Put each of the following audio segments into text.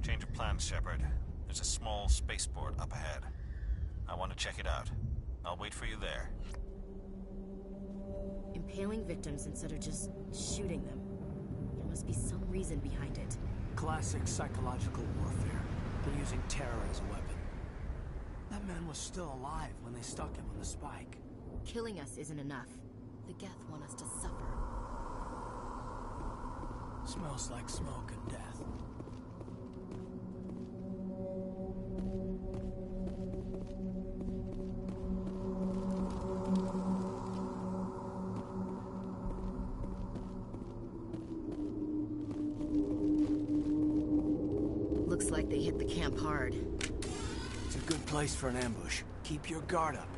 Change of plans, Shepard. There's a small spaceport up ahead. I want to check it out. I'll wait for you there. Impaling victims instead of just shooting them. There must be some reason behind it. Classic psychological warfare. They're using terror as a weapon. That man was still alive when they stuck him on the spike. Killing us isn't enough. The Geth want us to suffer. Smells like smoke and death. Looks like they hit the camp hard. It's a good place for an ambush. Keep your guard up.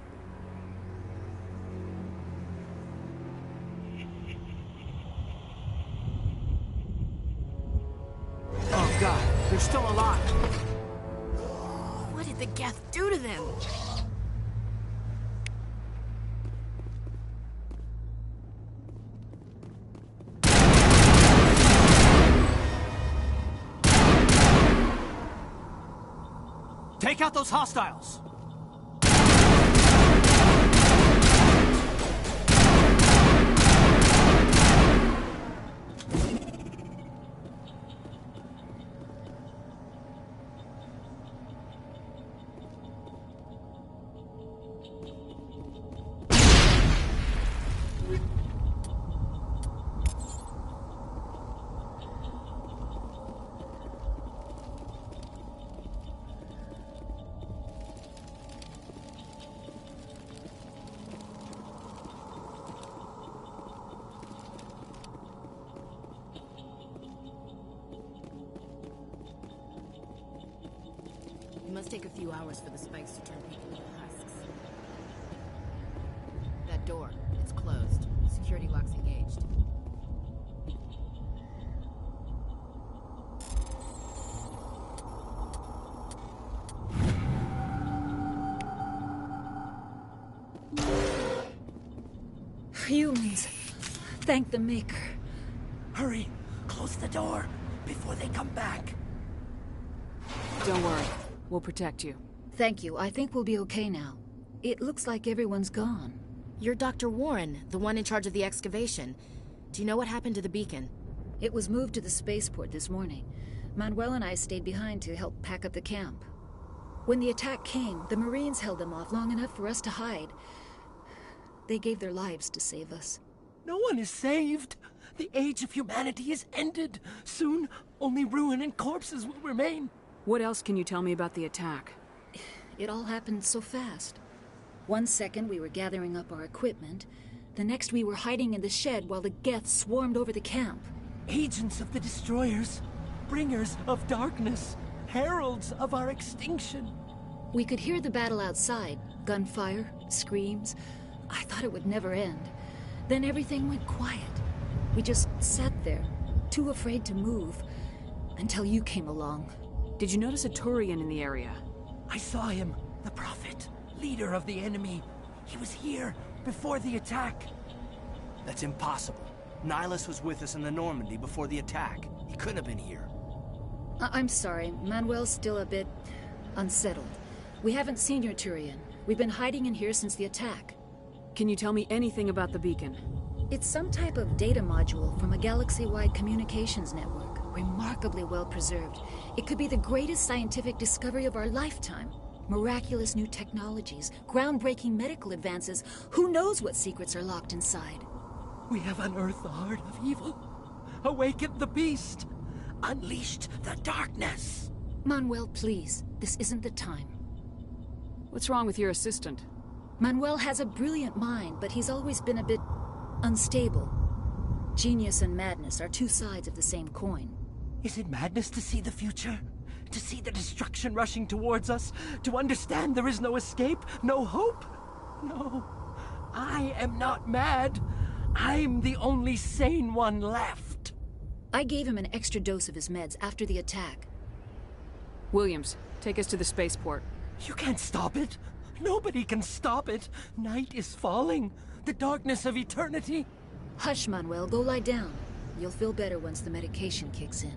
Oh God, they're still alive! What did the Geth do to them? Take out those hostiles! It must take a few hours for the spikes to turn people into husks. That door, it's closed. Security lock's engaged. Humans. Thank the Maker. Hurry! Close the door before they come back. Don't worry. We'll protect you. Thank you. I think we'll be okay now. It looks like everyone's gone. You're Dr. Warren, the one in charge of the excavation. Do you know what happened to the beacon? It was moved to the spaceport this morning. Manuel and I stayed behind to help pack up the camp. When the attack came, the Marines held them off long enough for us to hide. They gave their lives to save us. No one is saved. The age of humanity is ended. Soon, only ruin and corpses will remain. What else can you tell me about the attack? It all happened so fast. One second we were gathering up our equipment. The next we were hiding in the shed while the Geth swarmed over the camp. Agents of the Destroyers. Bringers of darkness. Heralds of our extinction. We could hear the battle outside. Gunfire, screams. I thought it would never end. Then everything went quiet. We just sat there, too afraid to move, until you came along. Did you notice a Turian in the area? I saw him, the Prophet, leader of the enemy. He was here before the attack. That's impossible. Nihilus was with us in the Normandy before the attack. He couldn't have been here. I'm sorry. Manuel's still a bit unsettled. We haven't seen your Turian. We've been hiding in here since the attack. Can you tell me anything about the beacon? It's some type of data module from a galaxy-wide communications network. Remarkably well preserved. It could be the greatest scientific discovery of our lifetime. Miraculous new technologies, groundbreaking medical advances. Who knows what secrets are locked inside? We have unearthed the heart of evil. Awakened the beast. Unleashed the darkness. Manuel, please. This isn't the time. What's wrong with your assistant? Manuel has a brilliant mind, but he's always been a bit unstable. Genius and madness are two sides of the same coin. Is it madness to see the future? To see the destruction rushing towards us? To understand there is no escape? No hope? No. I am not mad. I'm the only sane one left. I gave him an extra dose of his meds after the attack. Williams, take us to the spaceport. You can't stop it. Nobody can stop it. Night is falling. The darkness of eternity. Hush, Manuel, go lie down. You'll feel better once the medication kicks in.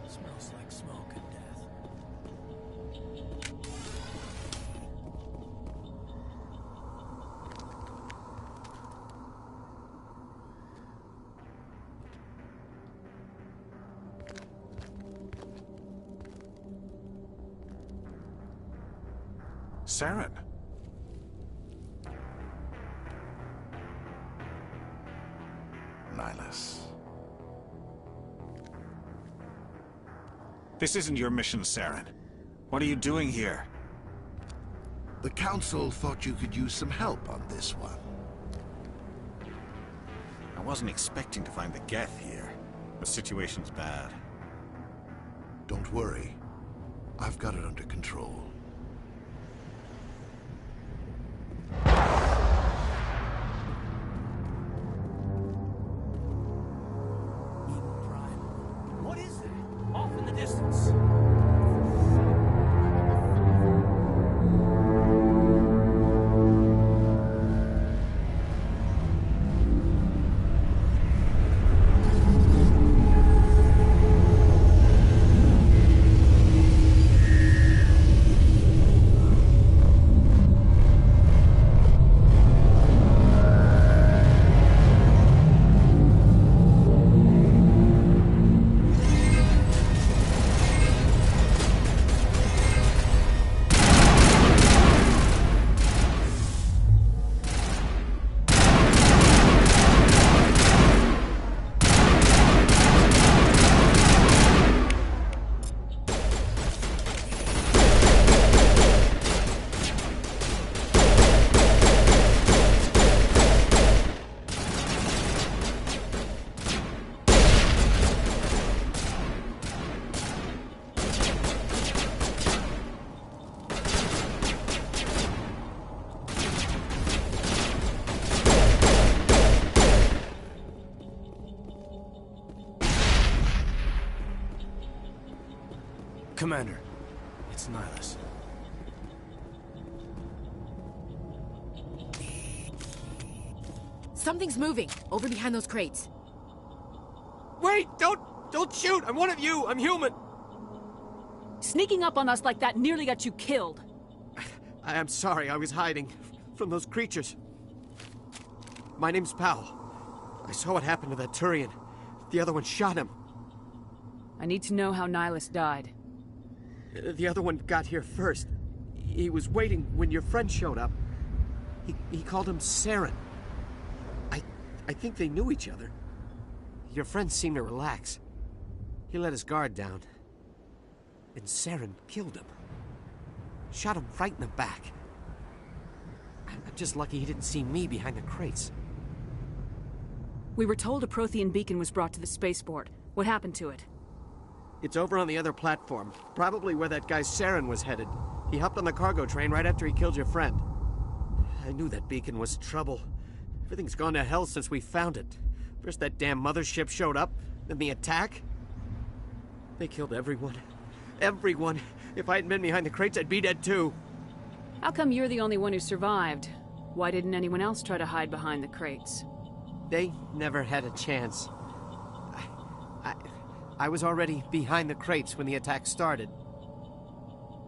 Smells like smoke and death. Saren. Nihilus. This isn't your mission, Saren. What are you doing here? The Council thought you could use some help on this one. I wasn't expecting to find the Geth here. The situation's bad. Don't worry. I've got it under control. What is that? Off in the distance. Commander, it's Nihilus. Something's moving, over behind those crates. Wait! Don't shoot! I'm one of you! I'm human! Sneaking up on us like that nearly got you killed. I am sorry, I was hiding from those creatures. My name's Powell. I saw what happened to that Turian. The other one shot him. I need to know how Nihilus died. The other one got here first. He was waiting when your friend showed up. He called him Saren. I think they knew each other. Your friend seemed to relax. He let his guard down. And Saren killed him. Shot him right in the back. I'm just lucky he didn't see me behind the crates. We were told a Prothean beacon was brought to the spaceport. What happened to it? It's over on the other platform. Probably where that guy Saren was headed. He hopped on the cargo train right after he killed your friend. I knew that beacon was trouble. Everything's gone to hell since we found it. First that damn mothership showed up, then the attack. They killed everyone. Everyone. If I hadn't been behind the crates, I'd be dead too. How come you're the only one who survived? Why didn't anyone else try to hide behind the crates? They never had a chance. I was already behind the crates when the attack started.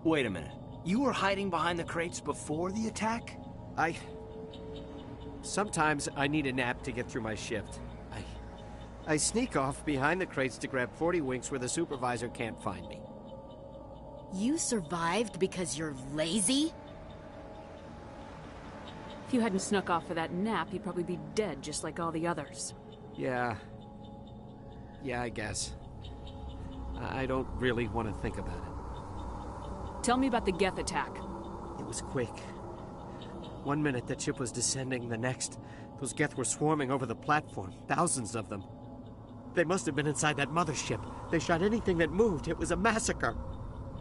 Wait a minute. You were hiding behind the crates before the attack? Sometimes I need a nap to get through my shift. I sneak off behind the crates to grab 40 winks where the supervisor can't find me. You survived because you're lazy? If you hadn't snuck off for that nap, you'd probably be dead just like all the others. Yeah, I guess. I don't really want to think about it. Tell me about the Geth attack. It was quick. One minute that ship was descending, the next, those Geth were swarming over the platform. Thousands of them. They must have been inside that mothership. They shot anything that moved. It was a massacre.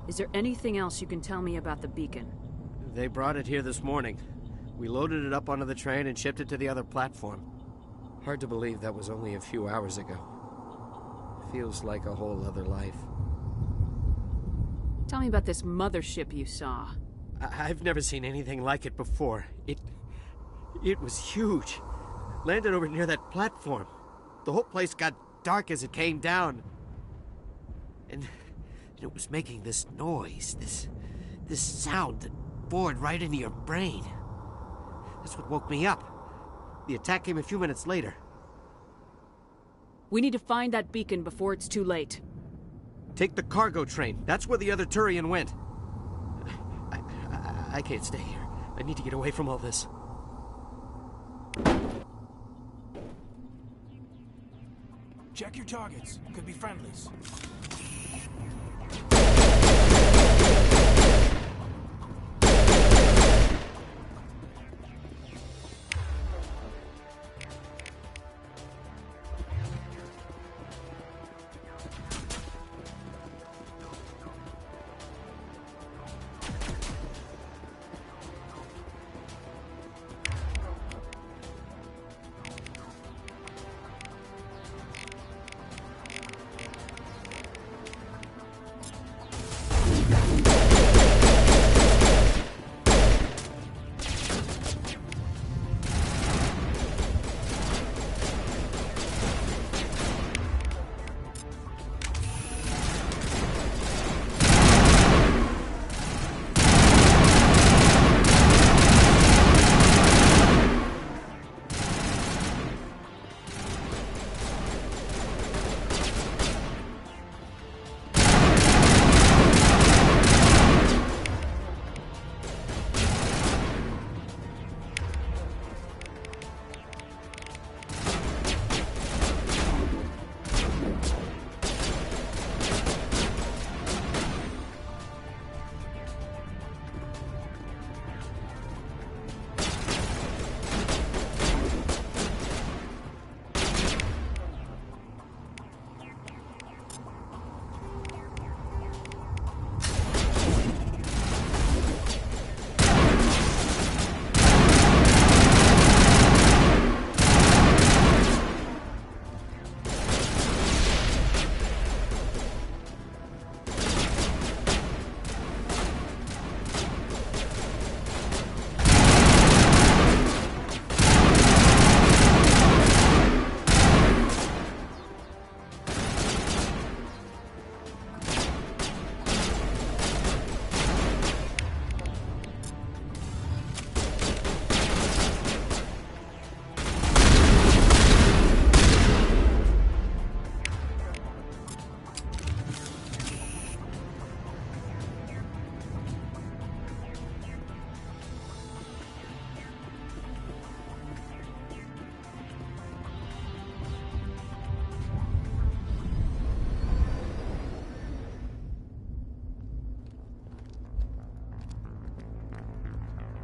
Is there anything else you can tell me about the beacon? They brought it here this morning. We loaded it up onto the train and shipped it to the other platform. Hard to believe that was only a few hours ago. Feels like a whole other life. Tell me about this mothership you saw. I've never seen anything like it before. It was huge. Landed over near that platform. The whole place got dark as it came down. And it was making this noise, this sound that bored right into your brain. That's what woke me up. The attack came a few minutes later. We need to find that beacon before it's too late. Take the cargo train. That's where the other Turian went. I can't stay here. I need to get away from all this. Check your targets. Could be friendlies.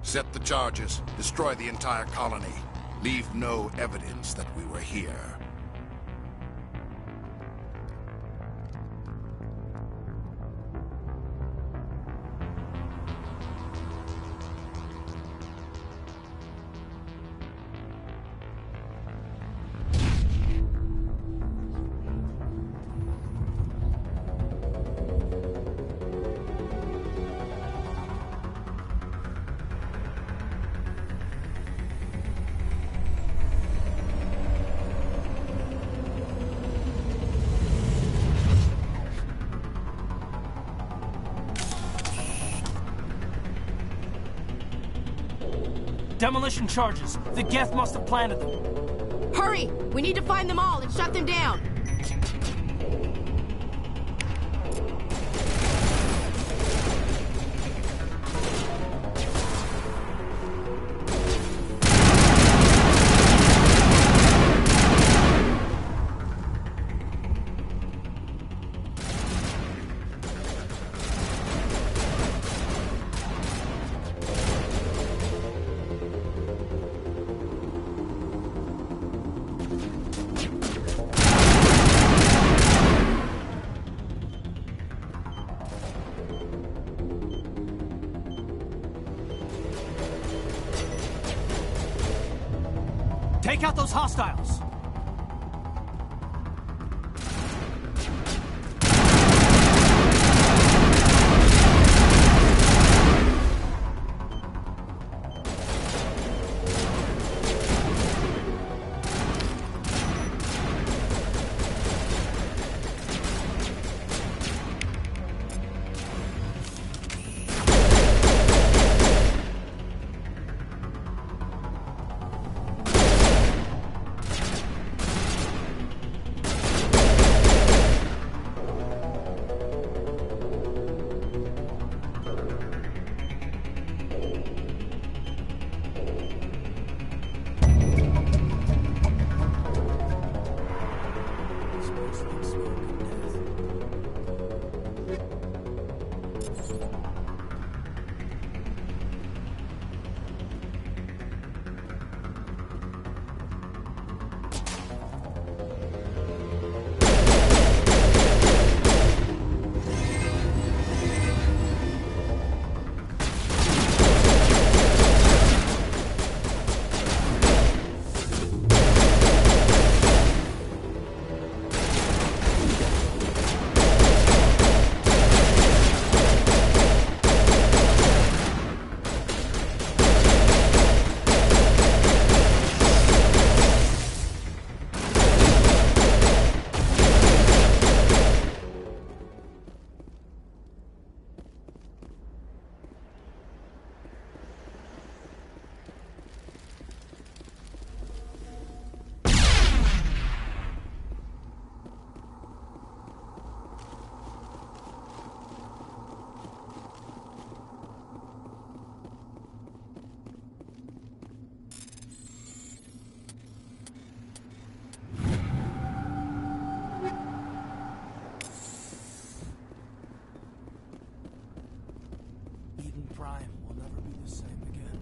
Set the charges. Destroy the entire colony. Leave no evidence that we were here. Demolition charges. The Geth must have planted them. Hurry! We need to find them all and shut them down! Take out those hostiles! Eden Prime will never be the same again.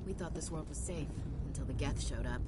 We thought this world was safe until the Geth showed up.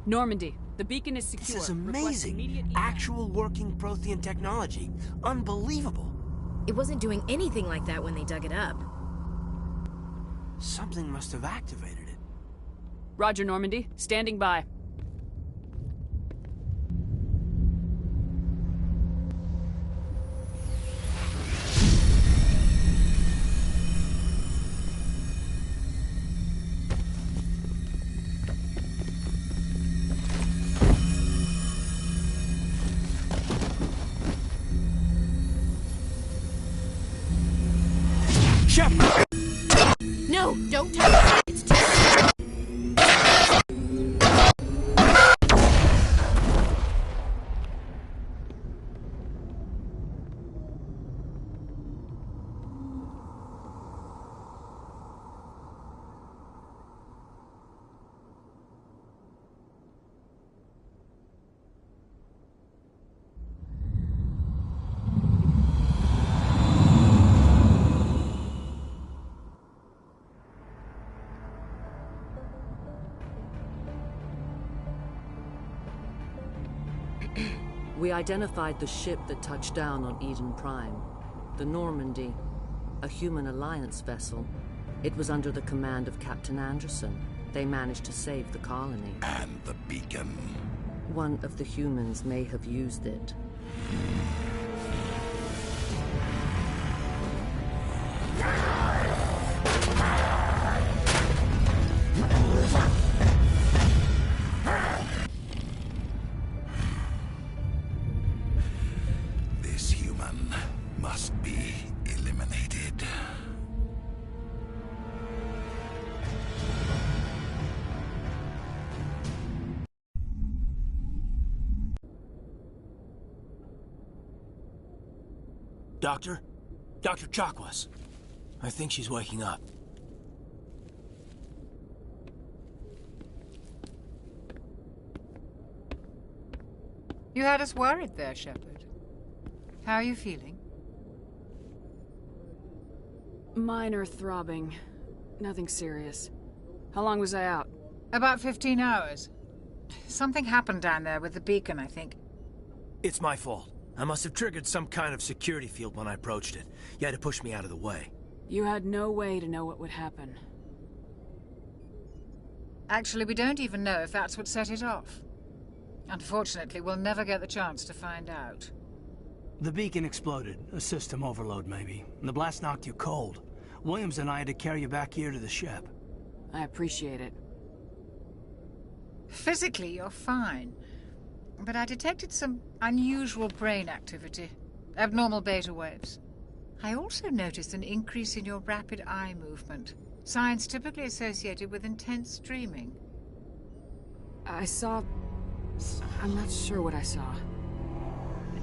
Normandy, the beacon is secure. This is Request amazing. immediate evac. Actual working Prothean technology. Unbelievable. It wasn't doing anything like that when they dug it up. Something must have activated it. Roger, Normandy. Standing by. Shepard! No, don't touch it. It's too... We identified the ship that touched down on Eden Prime. The Normandy, a human alliance vessel. It was under the command of Captain Anderson. They managed to save the colony. And the beacon. One of the humans may have used it. Doctor? Dr. Chakwas. I think she's waking up. You had us worried there, Shepard. How are you feeling? Minor throbbing. Nothing serious. How long was I out? About 15 hours. Something happened down there with the beacon, I think. It's my fault. I must have triggered some kind of security field when I approached it. You had to push me out of the way. You had no way to know what would happen. Actually, we don't even know if that's what set it off. Unfortunately, we'll never get the chance to find out. The beacon exploded. A system overload, maybe. And the blast knocked you cold. Williams and I had to carry you back here to the ship. I appreciate it. Physically, you're fine. But I detected some unusual brain activity. Abnormal beta waves. I also noticed an increase in your rapid eye movement. Signs typically associated with intense dreaming. I saw... I'm not sure what I saw.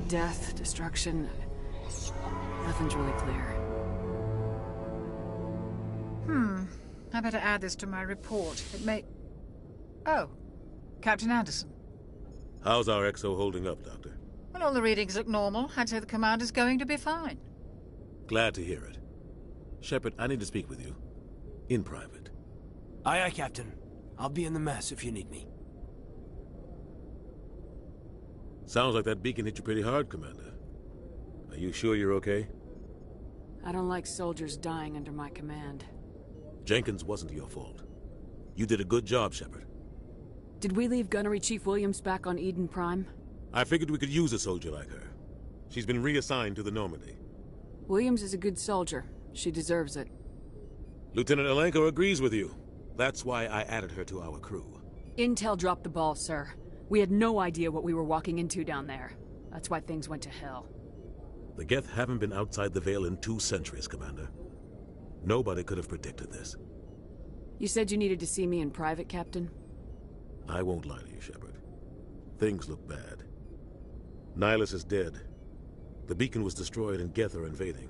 Death, destruction... Nothing's really clear. I better add this to my report. It may... Oh. Captain Anderson. How's our XO holding up, Doctor? Well, all the readings look normal. I'd say the commander's going to be fine. Glad to hear it. Shepard, I need to speak with you. In private. Aye, aye, Captain. I'll be in the mess if you need me. Sounds like that beacon hit you pretty hard, Commander. Are you sure you're okay? I don't like soldiers dying under my command. Jenkins wasn't your fault. You did a good job, Shepard. Did we leave Gunnery Chief Williams back on Eden Prime? I figured we could use a soldier like her. She's been reassigned to the Normandy. Williams is a good soldier. She deserves it. Lieutenant Alenko agrees with you. That's why I added her to our crew. Intel dropped the ball, sir. We had no idea what we were walking into down there. That's why things went to hell. The Geth haven't been outside the Veil in 2 centuries, Commander. Nobody could have predicted this. You said you needed to see me in private, Captain? I won't lie to you, Shepard. Things look bad. Nihilus is dead. The beacon was destroyed and Geth are invading.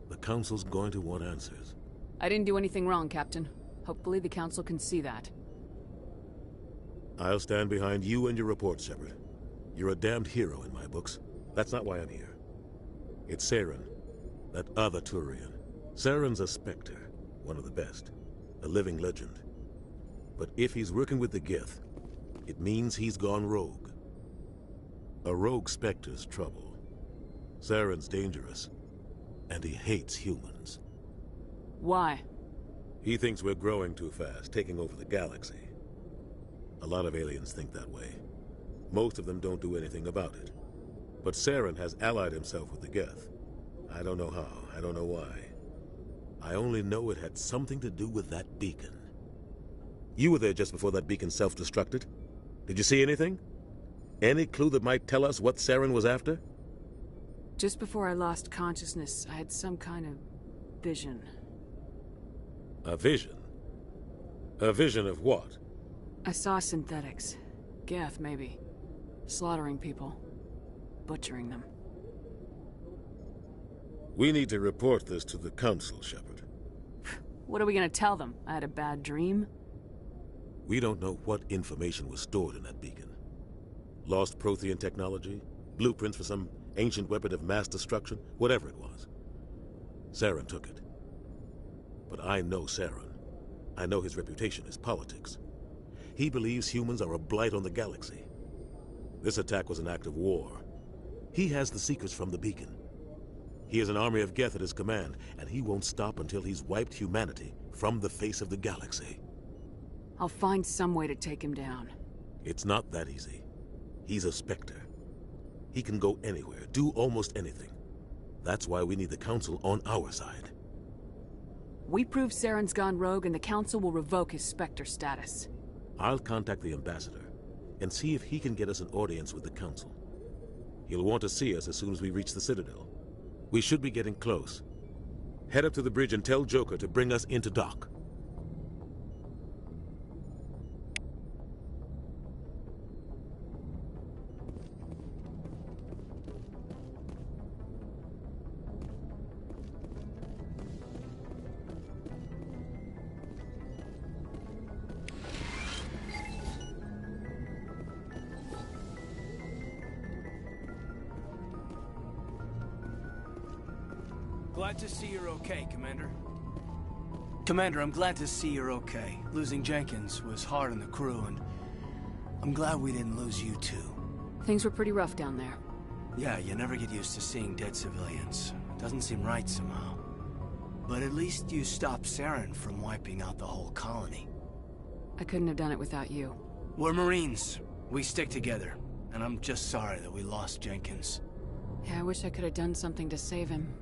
The Council's going to want answers. I didn't do anything wrong, Captain. Hopefully the Council can see that. I'll stand behind you and your report, Shepard. You're a damned hero in my books. That's not why I'm here. It's Saren, that other Turian. Saren's a Spectre, one of the best. A living legend. But if he's working with the Geth, it means he's gone rogue. A rogue Spectre's trouble. Saren's dangerous, and he hates humans. Why? He thinks we're growing too fast, taking over the galaxy. A lot of aliens think that way. Most of them don't do anything about it. But Saren has allied himself with the Geth. I don't know how, I don't know why. I only know it had something to do with that beacon. You were there just before that beacon self-destructed. Did you see anything? Any clue that might tell us what Saren was after? Just before I lost consciousness, I had some kind of vision. A vision? A vision of what? I saw synthetics. Geth, maybe. Slaughtering people. Butchering them. We need to report this to the Council, Shepard. What are we gonna tell them? I had a bad dream? We don't know what information was stored in that beacon. Lost Prothean technology? Blueprints for some ancient weapon of mass destruction? Whatever it was. Saren took it. But I know Saren. I know his reputation is politics. He believes humans are a blight on the galaxy. This attack was an act of war. He has the secrets from the beacon. He has an army of Geth at his command, and he won't stop until he's wiped humanity from the face of the galaxy. I'll find some way to take him down. It's not that easy. He's a Spectre. He can go anywhere, do almost anything. That's why we need the Council on our side. We prove Saren's gone rogue and the Council will revoke his Spectre status. I'll contact the Ambassador and see if he can get us an audience with the Council. He'll want to see us as soon as we reach the Citadel. We should be getting close. Head up to the bridge and tell Joker to bring us into dock. glad to see you're okay, Commander. Commander, I'm glad to see you're okay. Losing Jenkins was hard on the crew, and I'm glad we didn't lose you too. Things were pretty rough down there. Yeah, you never get used to seeing dead civilians. It doesn't seem right somehow. But at least you stopped Saren from wiping out the whole colony. I couldn't have done it without you. We're Marines. We stick together. And I'm just sorry that we lost Jenkins. Yeah, I wish I could have done something to save him.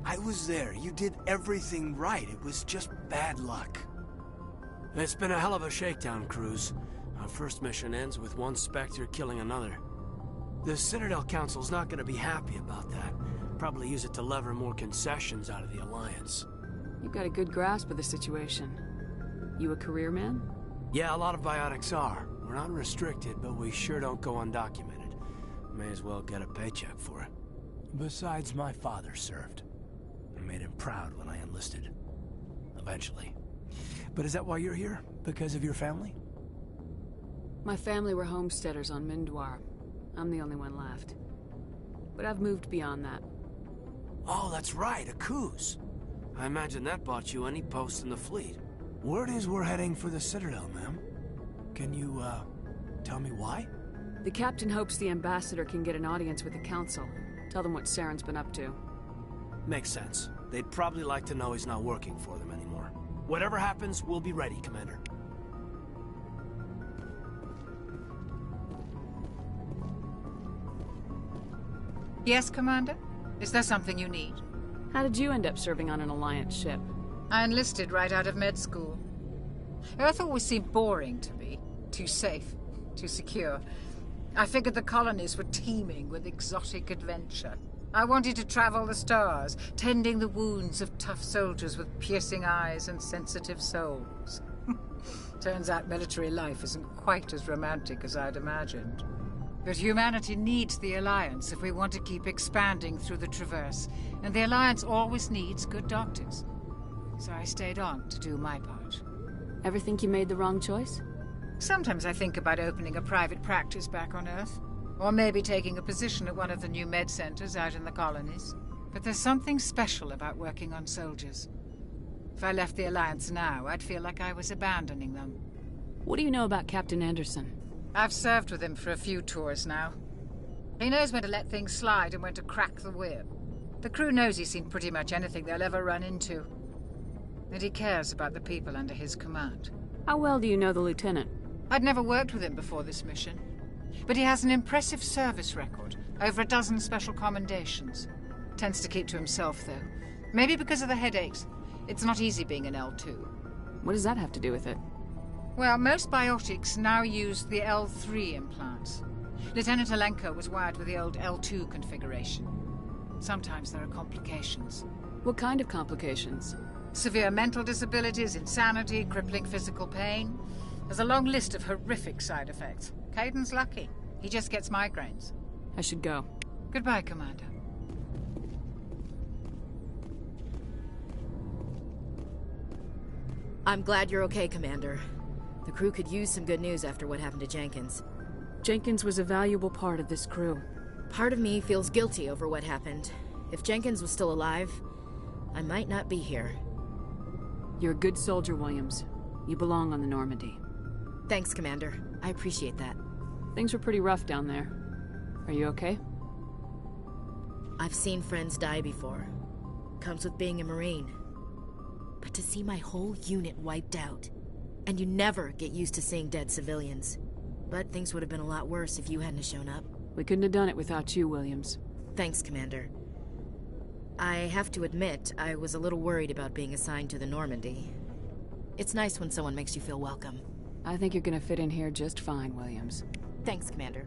I was there. You did everything right. It was just bad luck. It's been a hell of a shakedown, Cruz. Our first mission ends with one Spectre killing another. The Citadel Council's not going to be happy about that. Probably use it to lever more concessions out of the Alliance. You've got a good grasp of the situation. You a career man? Yeah, a lot of biotics are. We're not restricted, but we sure don't go undocumented. May as well get a paycheck for it. Besides, my father served. I made him proud when I enlisted. Eventually. But is that why you're here? Because of your family? My family were homesteaders on Mindwar. I'm the only one left. But I've moved beyond that. Oh, that's right, a Kuz. I imagine that bought you any post in the fleet. Word is we're heading for the Citadel, ma'am. Can you, tell me why? The captain hopes the ambassador can get an audience with the council. Tell them what Saren's been up to. Makes sense. They'd probably like to know he's not working for them anymore. Whatever happens, we'll be ready, Commander. Yes, Commander? Is there something you need? How did you end up serving on an Alliance ship? I enlisted right out of med school. Earth always seemed boring to me. Too safe, too secure. I figured the colonies were teeming with exotic adventure. I wanted to travel the stars, tending the wounds of tough soldiers with piercing eyes and sensitive souls. Turns out military life isn't quite as romantic as I'd imagined. But humanity needs the Alliance if we want to keep expanding through the Traverse, and the Alliance always needs good doctors. So I stayed on to do my part. Ever think you made the wrong choice? Sometimes I think about opening a private practice back on Earth. Or maybe taking a position at one of the new med centers out in the colonies. But there's something special about working on soldiers. If I left the Alliance now, I'd feel like I was abandoning them. What do you know about Captain Anderson? I've served with him for a few tours now. He knows when to let things slide and when to crack the whip. The crew knows he's seen pretty much anything they'll ever run into. And he cares about the people under his command. How well do you know the Lieutenant? I'd never worked with him before this mission. But he has an impressive service record. Over a dozen special commendations. Tends to keep to himself, though. Maybe because of the headaches. It's not easy being an L2. What does that have to do with it? Well, most biotics now use the L3 implants. Lieutenant Alenko was wired with the old L2 configuration. Sometimes there are complications. What kind of complications? Severe mental disabilities, insanity, crippling physical pain. There's a long list of horrific side effects. Kaiden's lucky. He just gets migraines. I should go. Goodbye, Commander. I'm glad you're okay, Commander. The crew could use some good news after what happened to Jenkins. Jenkins was a valuable part of this crew. Part of me feels guilty over what happened. If Jenkins was still alive, I might not be here. You're a good soldier, Williams. You belong on the Normandy. Thanks, Commander. I appreciate that. Things were pretty rough down there. Are you okay? I've seen friends die before. Comes with being a Marine. But to see my whole unit wiped out, and you never get used to seeing dead civilians. But things would have been a lot worse if you hadn't shown up. We couldn't have done it without you, Williams. Thanks, Commander. I have to admit, I was a little worried about being assigned to the Normandy. It's nice when someone makes you feel welcome. I think you're gonna fit in here just fine, Williams. Thanks, Commander.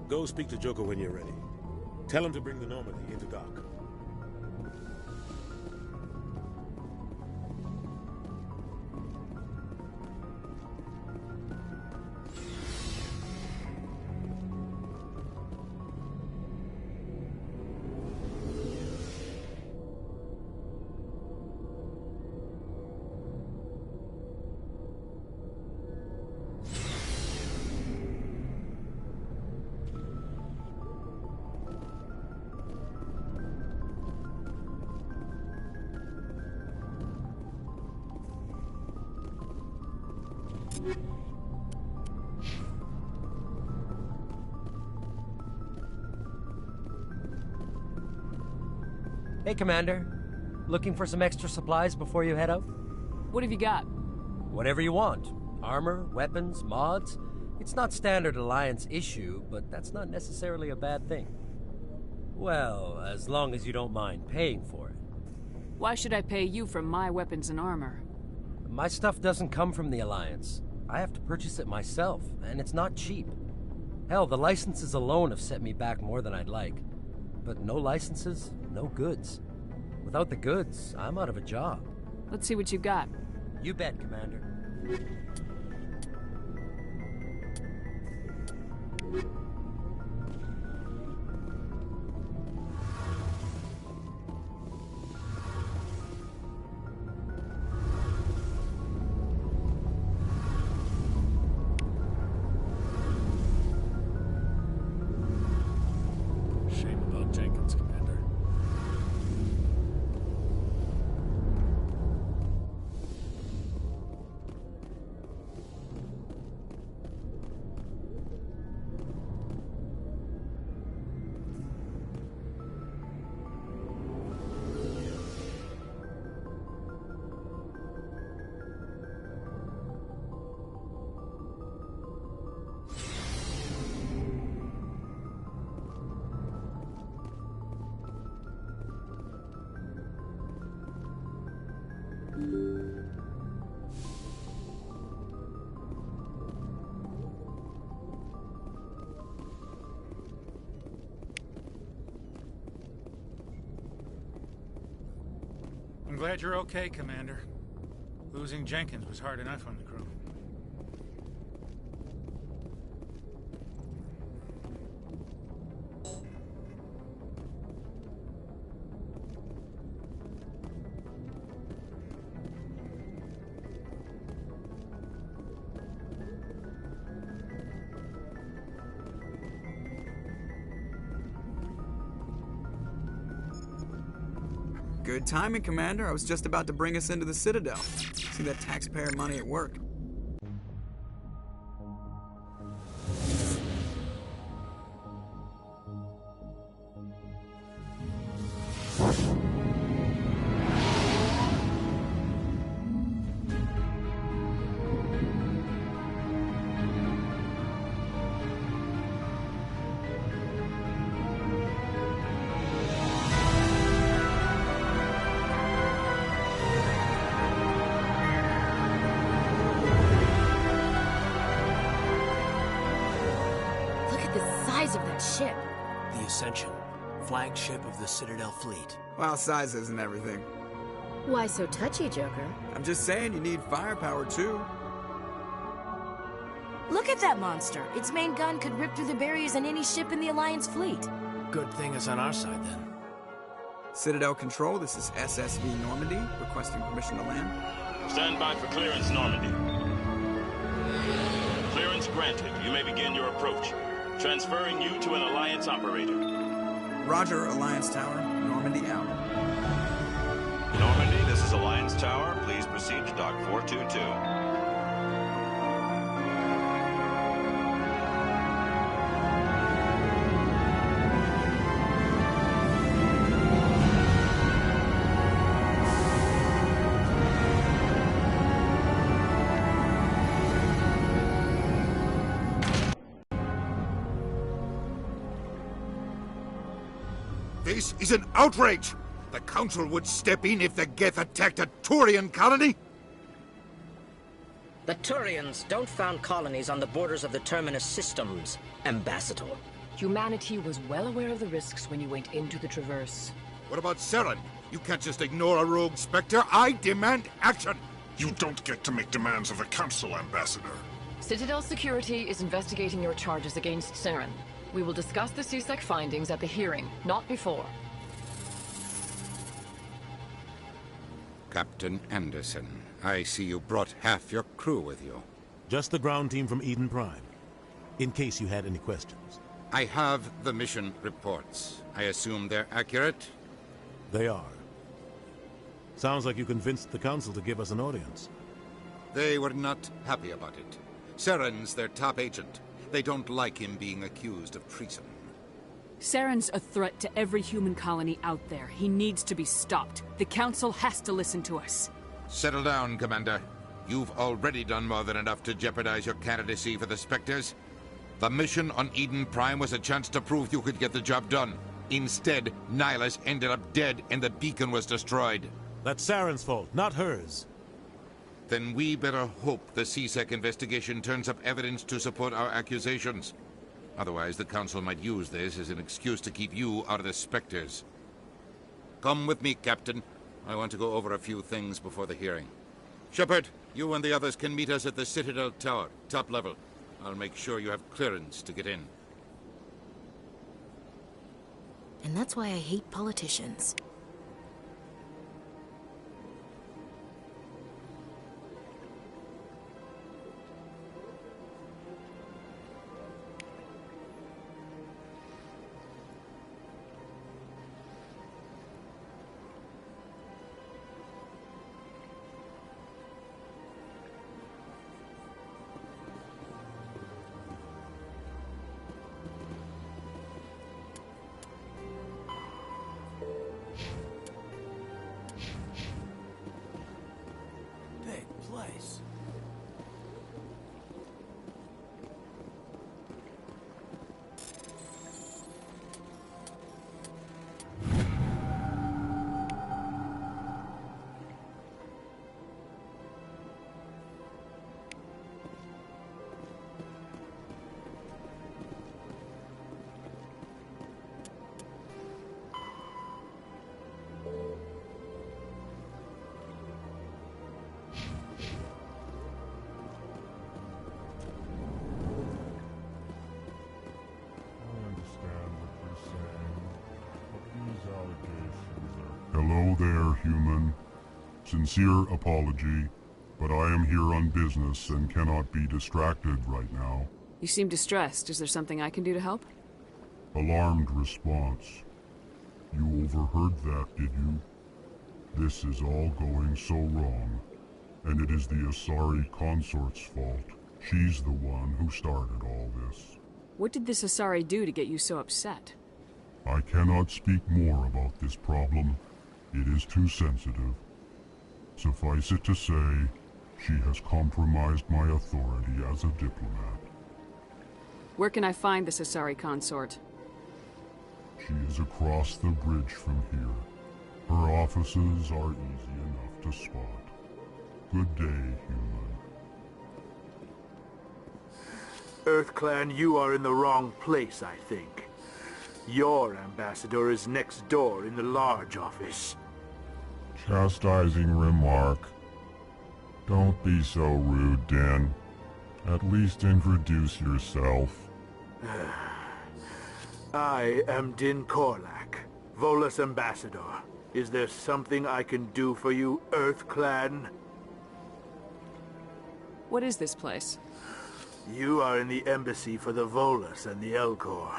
Go speak to Joker when you're ready. Tell him to bring the Normandy into dock. Hey, Commander. Looking for some extra supplies before you head out? What have you got? Whatever you want. Armor, weapons, mods. It's not standard Alliance issue, but that's not necessarily a bad thing. Well, as long as you don't mind paying for it. Why should I pay you for my weapons and armor? My stuff doesn't come from the Alliance. I have to purchase it myself, and it's not cheap. Hell, the licenses alone have set me back more than I'd like. But no licenses, no goods. Without the goods, I'm out of a job. Let's see what you got. You bet, Commander. Shame about Jenkins, Commander. I'm glad you're okay, Commander. Losing Jenkins was hard enough on the crew. Good timing, Commander. I was just about to bring us into the Citadel. See that taxpayer money at work. Size of that ship. The Ascension, flagship of the Citadel fleet. Well, size isn't everything. Why so touchy, Joker? I'm just saying you need firepower, too. Look at that monster. Its main gun could rip through the barriers in any ship in the Alliance fleet. Good thing it's on our side, then. Citadel Control, this is SSV Normandy, requesting permission to land. Stand by for clearance, Normandy. Clearance granted. You may begin your approach. Transferring you to an Alliance operator. Roger, Alliance Tower. Normandy out. Normandy, this is Alliance Tower. Please proceed to Dock 422. This is an outrage! The Council would step in if the Geth attacked a Turian colony? The Turians don't found colonies on the borders of the Terminus systems, Ambassador. Humanity was well aware of the risks when you went into the Traverse. What about Saren? You can't just ignore a rogue Spectre. I demand action! You don't get to make demands of the Council, Ambassador. Citadel Security is investigating your charges against Saren. We will discuss the CSEC findings at the hearing, not before. Captain Anderson, I see you brought half your crew with you. Just the ground team from Eden Prime, in case you had any questions. I have the mission reports. I assume they're accurate? They are. Sounds like you convinced the Council to give us an audience. They were not happy about it. Saren's their top agent. They don't like him being accused of treason. Saren's a threat to every human colony out there. He needs to be stopped. The Council has to listen to us. Settle down, Commander. You've already done more than enough to jeopardize your candidacy for the Spectres. The mission on Eden Prime was a chance to prove you could get the job done. Instead, Nihilus ended up dead and the beacon was destroyed. That's Saren's fault, not hers. Then we better hope the CSEC investigation turns up evidence to support our accusations. Otherwise, the Council might use this as an excuse to keep you out of the Spectres. Come with me, Captain. I want to go over a few things before the hearing. Shepard, you and the others can meet us at the Citadel Tower, top level. I'll make sure you have clearance to get in. And that's why I hate politicians. Place. Hello there, human. Sincere apology, but I am here on business and cannot be distracted right now. You seem distressed. Is there something I can do to help? Alarmed response. You overheard that, did you? This is all going so wrong, and it is the Asari consort's fault. She's the one who started all this. What did this Asari do to get you so upset? I cannot speak more about this problem. It is too sensitive. Suffice it to say, she has compromised my authority as a diplomat. Where can I find this Asari consort? She is across the bridge from here. Her offices are easy enough to spot. Good day, human. EarthClan, you are in the wrong place, I think. Your ambassador is next door in the large office. Chastising remark. Don't be so rude, Din. At least introduce yourself. I am Din Korlak, Volus ambassador. Is there something I can do for you, EarthClan? What is this place? You are in the embassy for the Volus and the Elcor.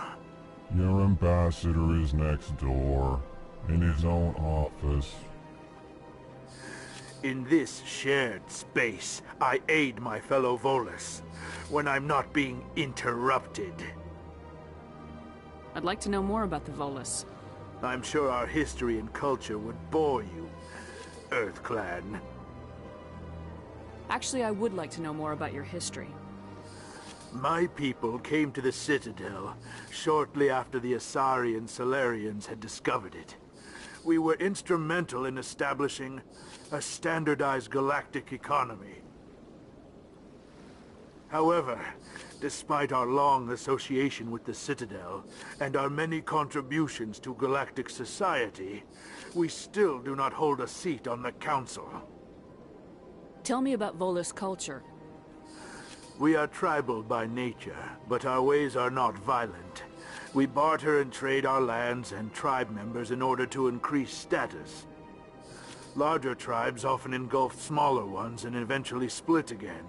Your ambassador is next door, in his own office. In this shared space, I aid my fellow Volus, when I'm not being interrupted. I'd like to know more about the Volus. I'm sure our history and culture would bore you, EarthClan. Actually, I would like to know more about your history. My people came to the Citadel shortly after the Asari and Salarians had discovered it. We were instrumental in establishing a standardized galactic economy. However, despite our long association with the Citadel and our many contributions to galactic society, we still do not hold a seat on the Council. Tell me about Volus culture. We are tribal by nature, but our ways are not violent. We barter and trade our lands and tribe members in order to increase status. Larger tribes often engulf smaller ones and eventually split again.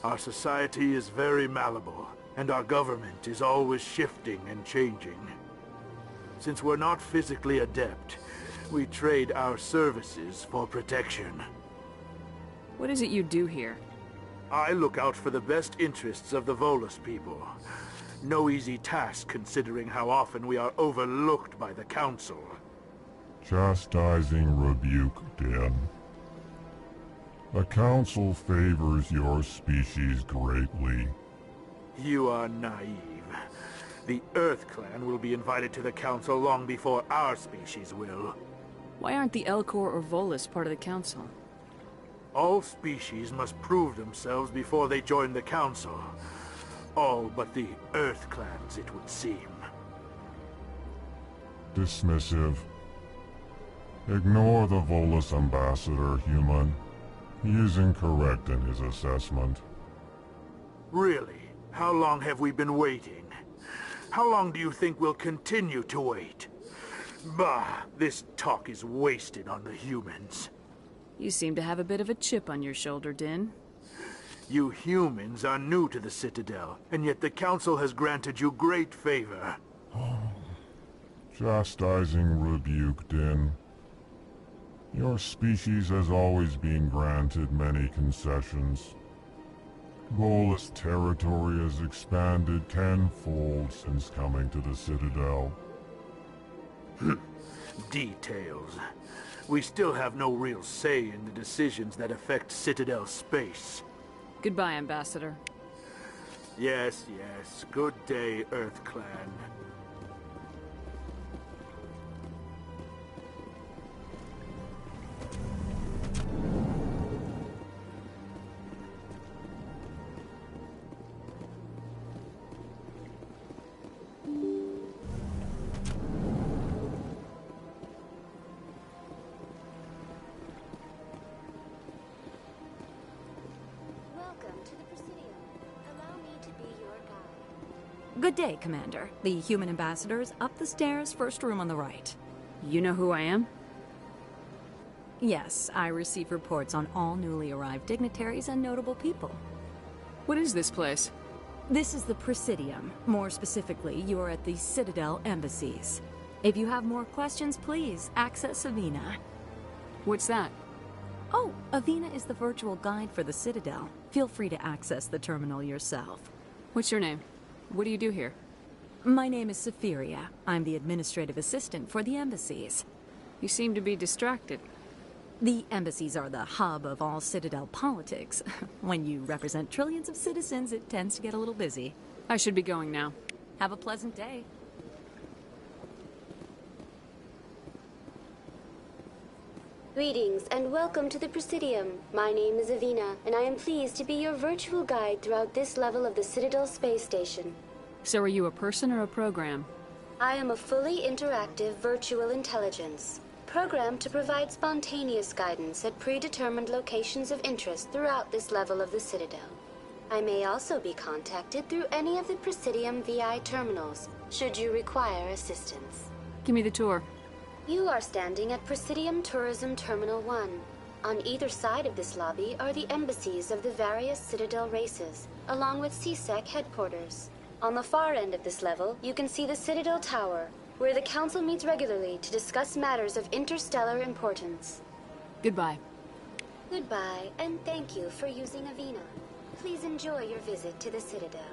Our society is very malleable, and our government is always shifting and changing. Since we're not physically adept, we trade our services for protection. What is it you do here? I look out for the best interests of the Volus people. No easy task considering how often we are overlooked by the Council. Chastising rebuke, Din. The Council favors your species greatly. You are naive. The Earth Clan will be invited to the Council long before our species will. Why aren't the Elcor or Volus part of the Council? All species must prove themselves before they join the Council. All but the Earth Clans, it would seem. Dismissive. Ignore the Volus ambassador, human. He is incorrect in his assessment. Really? How long have we been waiting? How long do you think we'll continue to wait? Bah, this talk is wasted on the humans. You seem to have a bit of a chip on your shoulder, Din. You humans are new to the Citadel, and yet the Council has granted you great favor. Chastising rebuke, Din. Your species has always been granted many concessions. Volus territory has expanded tenfold since coming to the Citadel. Details. We still have no real say in the decisions that affect Citadel space. Goodbye, Ambassador. Yes, yes. Good day, Earth Clan. Good day, Commander. The human ambassador is up the stairs, first room on the right. You know who I am? Yes, I receive reports on all newly arrived dignitaries and notable people. What is this place? This is the Presidium. More specifically, you are at the Citadel embassies. If you have more questions, please access Avina. What's that? Oh, Avina is the virtual guide for the Citadel. Feel free to access the terminal yourself. What's your name? What do you do here? My name is Safiria. I'm the administrative assistant for the embassies. You seem to be distracted. The embassies are the hub of all Citadel politics. When you represent trillions of citizens, it tends to get a little busy. I should be going now. Have a pleasant day. Greetings and welcome to the Presidium. My name is Avina, and I am pleased to be your virtual guide throughout this level of the Citadel space station. So are you a person or a program? I am a fully interactive virtual intelligence, programmed to provide spontaneous guidance at predetermined locations of interest throughout this level of the Citadel. I may also be contacted through any of the Presidium VI terminals, should you require assistance. Give me the tour. You are standing at Presidium Tourism Terminal 1. On either side of this lobby are the embassies of the various Citadel races, along with CSEC headquarters. On the far end of this level, you can see the Citadel Tower, where the Council meets regularly to discuss matters of interstellar importance. Goodbye. Goodbye, and thank you for using Avina. Please enjoy your visit to the Citadel.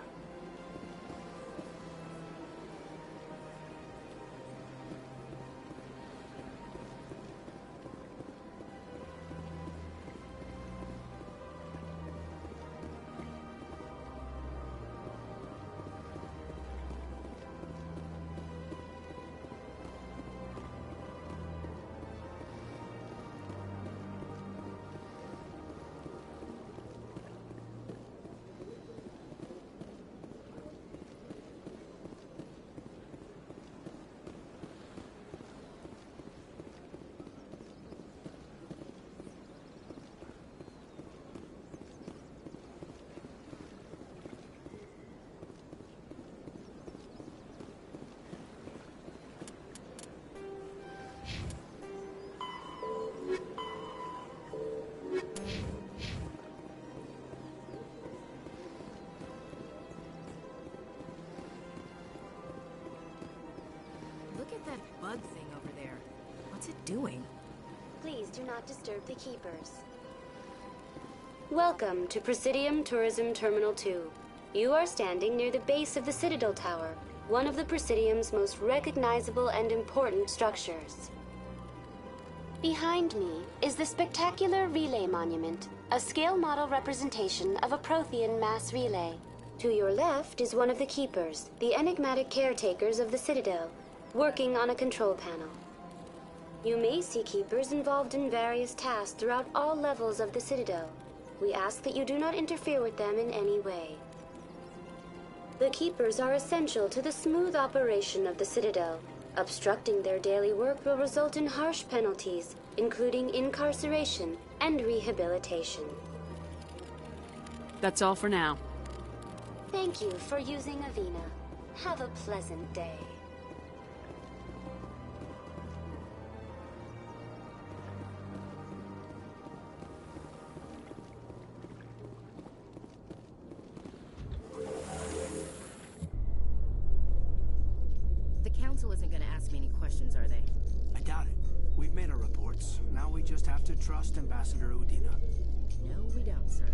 that bug thing over there? What's it doing? Please do not disturb the Keepers. Welcome to Presidium Tourism Terminal 2. You are standing near the base of the Citadel Tower, one of the Presidium's most recognizable and important structures. Behind me is the spectacular Relay Monument, a scale model representation of a Prothean mass relay. To your left is one of the Keepers, the enigmatic caretakers of the Citadel, working on a control panel. You may see Keepers involved in various tasks throughout all levels of the Citadel. We ask that you do not interfere with them in any way. The Keepers are essential to the smooth operation of the Citadel. Obstructing their daily work will result in harsh penalties, including incarceration and rehabilitation. That's all for now. Thank you for using Avina. Have a pleasant day. The Council isn't gonna ask me any questions, are they? I doubt it. We've made our reports. Now we just have to trust Ambassador Udina. No, we don't, sir.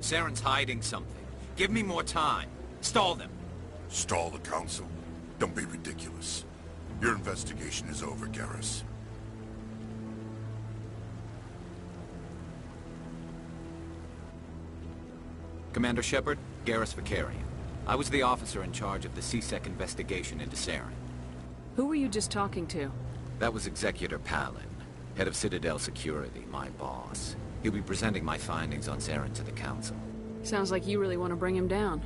Saren's hiding something. Give me more time. Stall them. Stall the Council? Don't be ridiculous. Your investigation is over, Garrus. Commander Shepard, Garrus Vakarian. I was the officer in charge of the C-Sec investigation into Saren. Who were you just talking to? That was Executor Palin, head of Citadel Security, my boss. He'll be presenting my findings on Saren to the Council. Sounds like you really want to bring him down.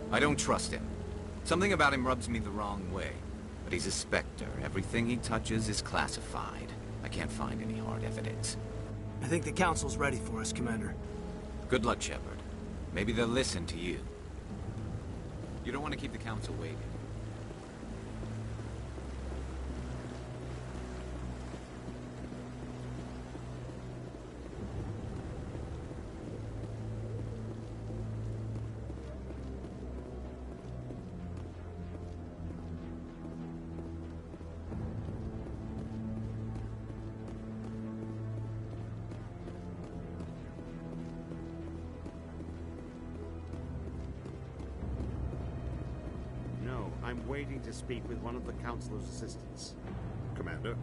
I don't trust him. Something about him rubs me the wrong way. But he's a Spectre. Everything he touches is classified. I can't find any hard evidence. I think the Council's ready for us, Commander. Good luck, Shepard. Maybe they'll listen to you. You don't want to keep the Council waiting. I'm waiting to speak with one of the Councilor's assistants. Commander?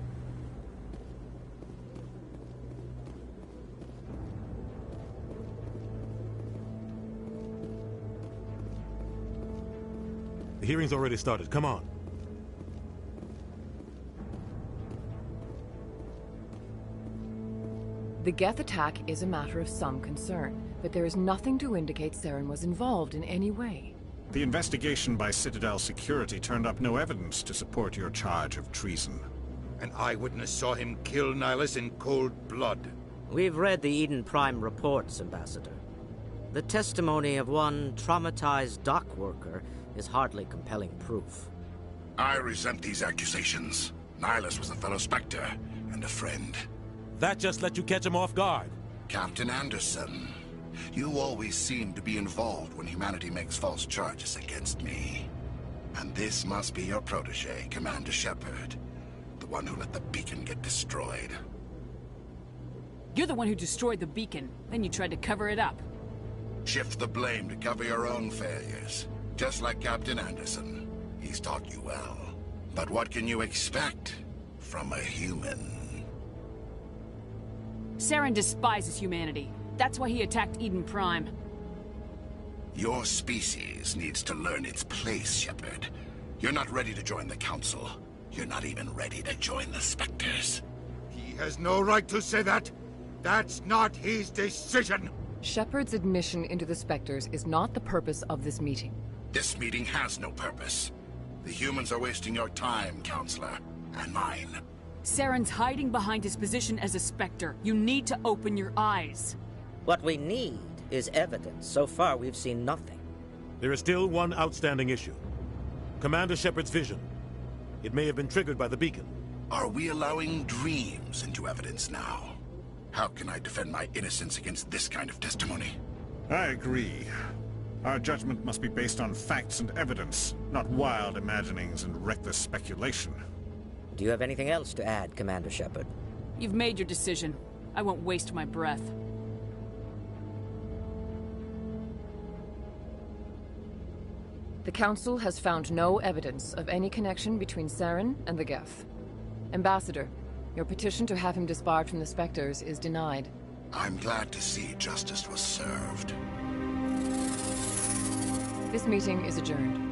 The hearing's already started. Come on. The Geth attack is a matter of some concern, but there is nothing to indicate Saren was involved in any way. The investigation by Citadel Security turned up no evidence to support your charge of treason. An eyewitness saw him kill Nihilus in cold blood. We've read the Eden Prime reports, Ambassador. The testimony of one traumatized dock worker is hardly compelling proof. I resent these accusations. Nihilus was a fellow Spectre and a friend. That just let you catch him off guard. Captain Anderson, you always seem to be involved when humanity makes false charges against me. And this must be your protege, Commander Shepard. The one who let the beacon get destroyed. You're the one who destroyed the beacon, then you tried to cover it up. Shift the blame to cover your own failures. Just like Captain Anderson. He's taught you well. But what can you expect from a human? Saren despises humanity. That's why he attacked Eden Prime. Your species needs to learn its place, Shepard. You're not ready to join the Council. You're not even ready to join the Spectres. He has no right to say that. That's not his decision. Shepard's admission into the Spectres is not the purpose of this meeting. This meeting has no purpose. The humans are wasting your time, Counselor, and mine. Saren's hiding behind his position as a Spectre. You need to open your eyes. What we need is evidence. So far, we've seen nothing. There is still one outstanding issue. Commander Shepard's vision. It may have been triggered by the beacon. Are we allowing dreams into evidence now? How can I defend my innocence against this kind of testimony? I agree. Our judgment must be based on facts and evidence, not wild imaginings and reckless speculation. Do you have anything else to add, Commander Shepard? You've made your decision. I won't waste my breath. The Council has found no evidence of any connection between Saren and the Geth. Ambassador, your petition to have him disbarred from the Spectres is denied. I'm glad to see justice was served. This meeting is adjourned.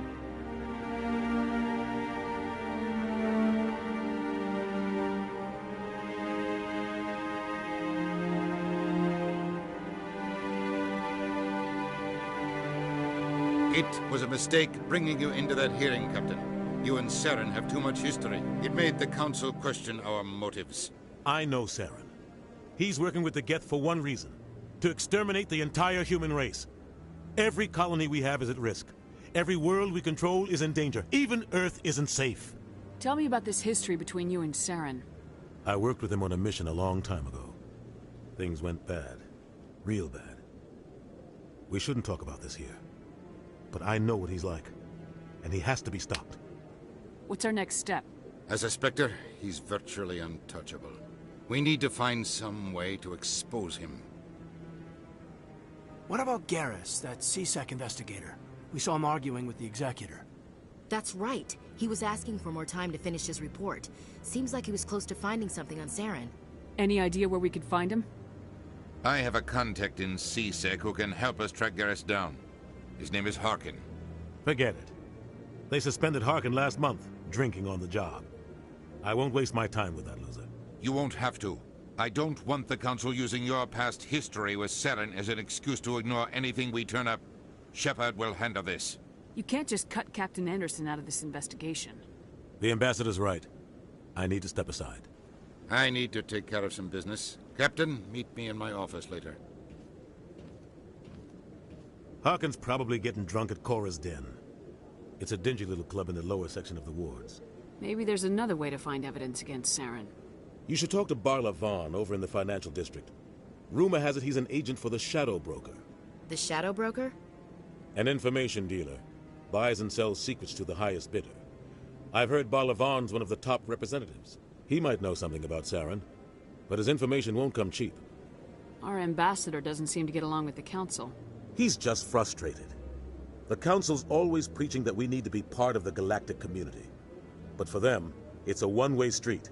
It was a mistake bringing you into that hearing, Captain. You and Saren have too much history. It made the Council question our motives. I know Saren. He's working with the Geth for one reason. To exterminate the entire human race. Every colony we have is at risk. Every world we control is in danger. Even Earth isn't safe. Tell me about this history between you and Saren. I worked with him on a mission a long time ago. Things went bad. Real bad. We shouldn't talk about this here. But I know what he's like. And he has to be stopped. What's our next step? As a Spectre, he's virtually untouchable. We need to find some way to expose him. What about Garrus, that CSEC investigator? We saw him arguing with the Executor. That's right. He was asking for more time to finish his report. Seems like he was close to finding something on Saren. Any idea where we could find him? I have a contact in CSEC who can help us track Garrus down. His name is Harkin. Forget it. They suspended Harkin last month, drinking on the job. I won't waste my time with that loser. You won't have to. I don't want the Council using your past history with Saren as an excuse to ignore anything we turn up. Shepard will handle this. You can't just cut Captain Anderson out of this investigation. The Ambassador's right. I need to step aside. I need to take care of some business. Captain, meet me in my office later. Harkin's probably getting drunk at Cora's Den. It's a dingy little club in the lower section of the wards. Maybe there's another way to find evidence against Saren. You should talk to Barla Vaughn over in the financial district. Rumor has it he's an agent for the Shadow Broker. The Shadow Broker? An information dealer. Buys and sells secrets to the highest bidder. I've heard Barla Vaughn's one of the top representatives. He might know something about Saren, but his information won't come cheap. Our ambassador doesn't seem to get along with the Council. He's just frustrated. The Council's always preaching that we need to be part of the galactic community. But for them, it's a one-way street.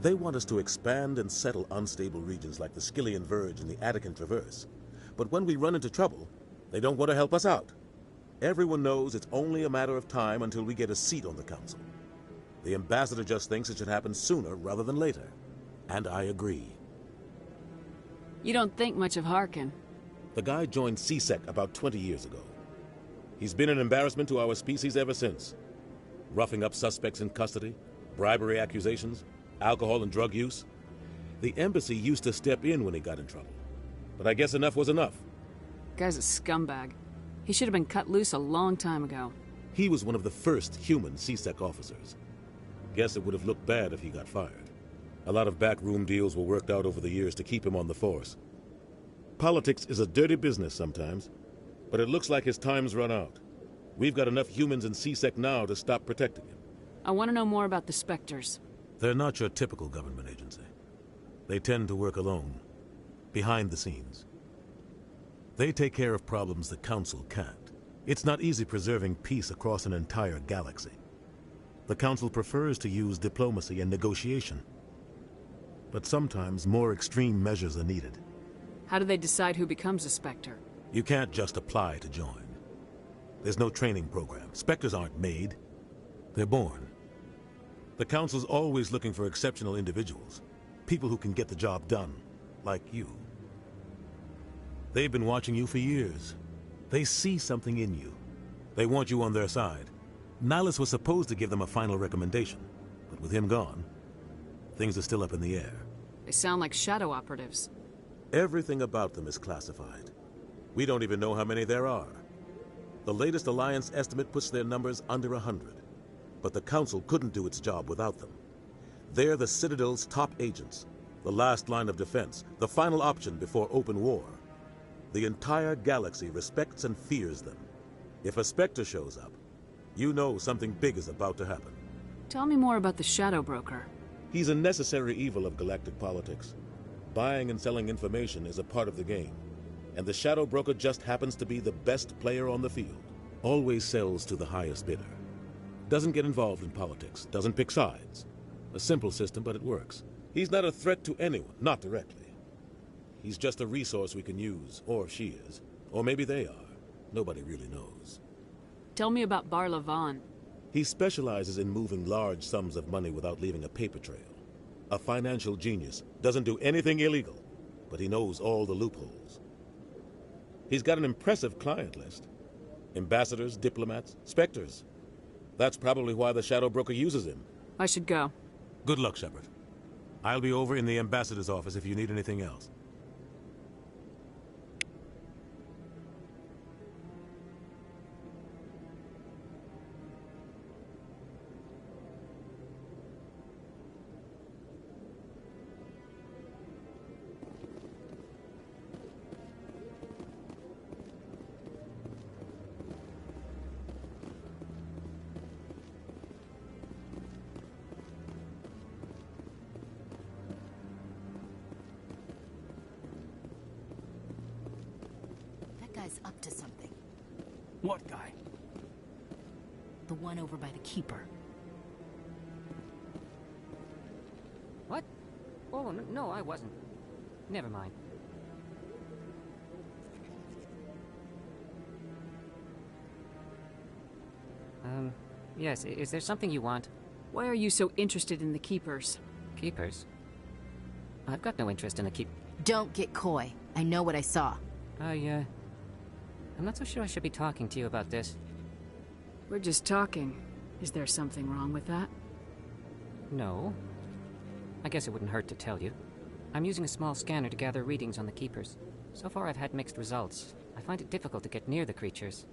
They want us to expand and settle unstable regions like the Skyllian Verge and the Attican Traverse. But when we run into trouble, they don't want to help us out. Everyone knows it's only a matter of time until we get a seat on the Council. The Ambassador just thinks it should happen sooner rather than later. And I agree. You don't think much of Harkin. The guy joined CSEC about 20 years ago. He's been an embarrassment to our species ever since. Roughing up suspects in custody, bribery accusations, alcohol and drug use. The embassy used to step in when he got in trouble. But I guess enough was enough. Guy's a scumbag. He should have been cut loose a long time ago. He was one of the first human CSEC officers. Guess it would have looked bad if he got fired. A lot of backroom deals were worked out over the years to keep him on the force. Politics is a dirty business sometimes, but it looks like his time's run out. We've got enough humans in CSEC now to stop protecting him. I want to know more about the Spectres. They're not your typical government agency. They tend to work alone, behind the scenes. They take care of problems the Council can't. It's not easy preserving peace across an entire galaxy. The Council prefers to use diplomacy and negotiation. But sometimes more extreme measures are needed. How do they decide who becomes a Spectre? You can't just apply to join. There's no training program. Spectres aren't made. They're born. The Council's always looking for exceptional individuals. People who can get the job done, like you. They've been watching you for years. They see something in you. They want you on their side. Nihilus was supposed to give them a final recommendation, but with him gone, Things are still up in the air. They sound like shadow operatives. Everything about them is classified. We don't even know how many there are. The latest Alliance estimate puts their numbers under 100. But the Council couldn't do its job without them. They're the Citadel's top agents, the last line of defense, the final option before open war. The entire galaxy respects and fears them. If a Spectre shows up, you know something big is about to happen. Tell me more about the Shadow Broker. He's a necessary evil of galactic politics. Buying and selling information is a part of the game, and the Shadow Broker just happens to be the best player on the field. Always sells to the highest bidder. Doesn't get involved in politics, doesn't pick sides. A simple system, but it works. He's not a threat to anyone, not directly. He's just a resource we can use, or she is. Or maybe they are. Nobody really knows. Tell me about Barla Vaughn. He specializes in moving large sums of money without leaving a paper trail. A financial genius, doesn't do anything illegal, but he knows all the loopholes. He's got an impressive client list. Ambassadors, diplomats, Spectres. That's probably why the Shadow Broker uses him. I should go. Good luck, Shepard. I'll be over in the Ambassador's office if you need anything else. Guy's up to something. What guy? The one over by the Keeper. What? Oh, no, I wasn't. Never mind. Yes, is there something you want? Why are you so interested in the Keepers? Keepers? I've got no interest in the Don't get coy. I know what I saw. I'm not so sure I should be talking to you about this. We're just talking. Is there something wrong with that? No. I guess it wouldn't hurt to tell you. I'm using a small scanner to gather readings on the Keepers. So far I've had mixed results. I find it difficult to get near the creatures.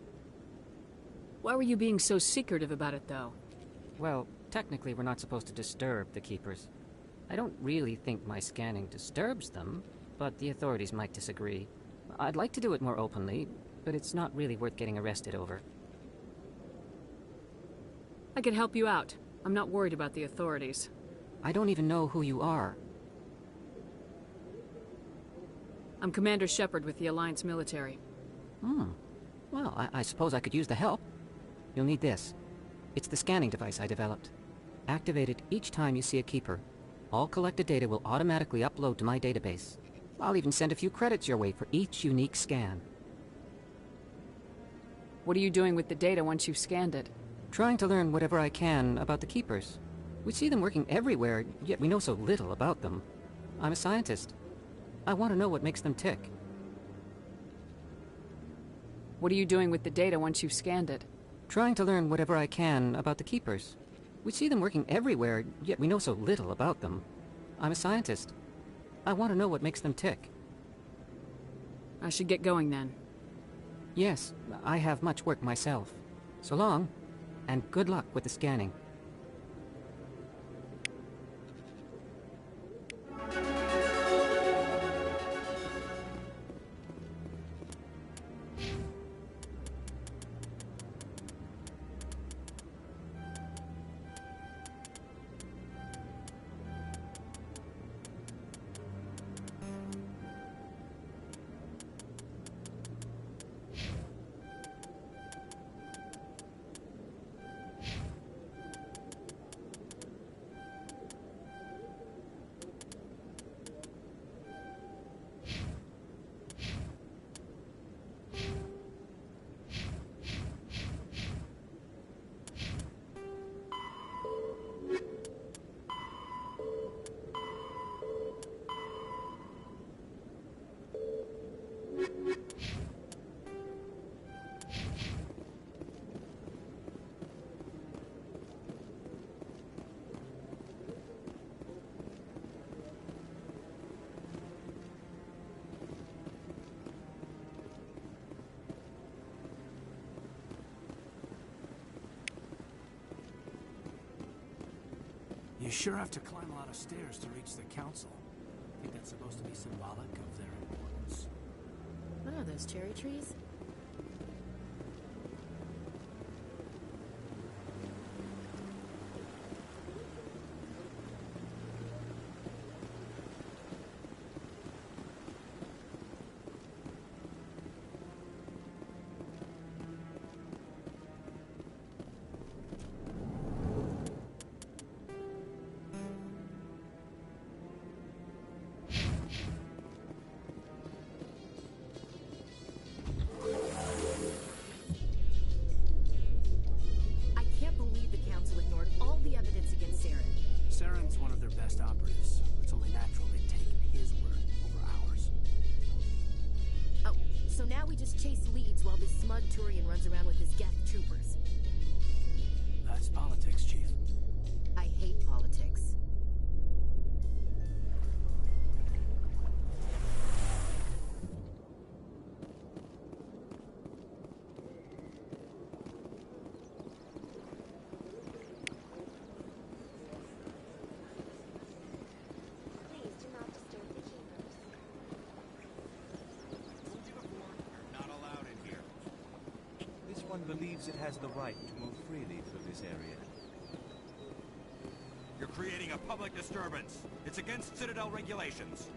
Why were you being so secretive about it, though? Well, technically we're not supposed to disturb the Keepers. I don't really think my scanning disturbs them, but the authorities might disagree. I'd like to do it more openly, but it's not really worth getting arrested over. I can help you out. I'm not worried about the authorities. I don't even know who you are. I'm Commander Shepard with the Alliance military. Well, I suppose I could use the help. You'll need this. It's the scanning device I developed. Activate it each time you see a Keeper. All collected data will automatically upload to my database. I'll even send a few credits your way for each unique scan. What are you doing with the data once you've scanned it? Trying to learn whatever I can about the Keepers. We see them working everywhere, yet we know so little about them. I'm a scientist. I want to know what makes them tick. What are you doing with the data once you've scanned it? Trying to learn whatever I can about the Keepers. We see them working everywhere, yet we know so little about them. I'm a scientist. I want to know what makes them tick. I should get going then. Yes, I have much work myself. So long, and good luck with the scanning. You sure have to climb a lot of stairs to reach the council. I think that's supposed to be symbolic of their importance. What are those, cherry trees? Saren's one of their best operatives. It's only natural they'd take his word over ours. Oh, so now we just chase leads while this smug Turian runs around with his Geth troopers. That's politics, Chief. I hate politics. Believes it has the right to move freely through this area. You're creating a public disturbance. It's against Citadel regulations.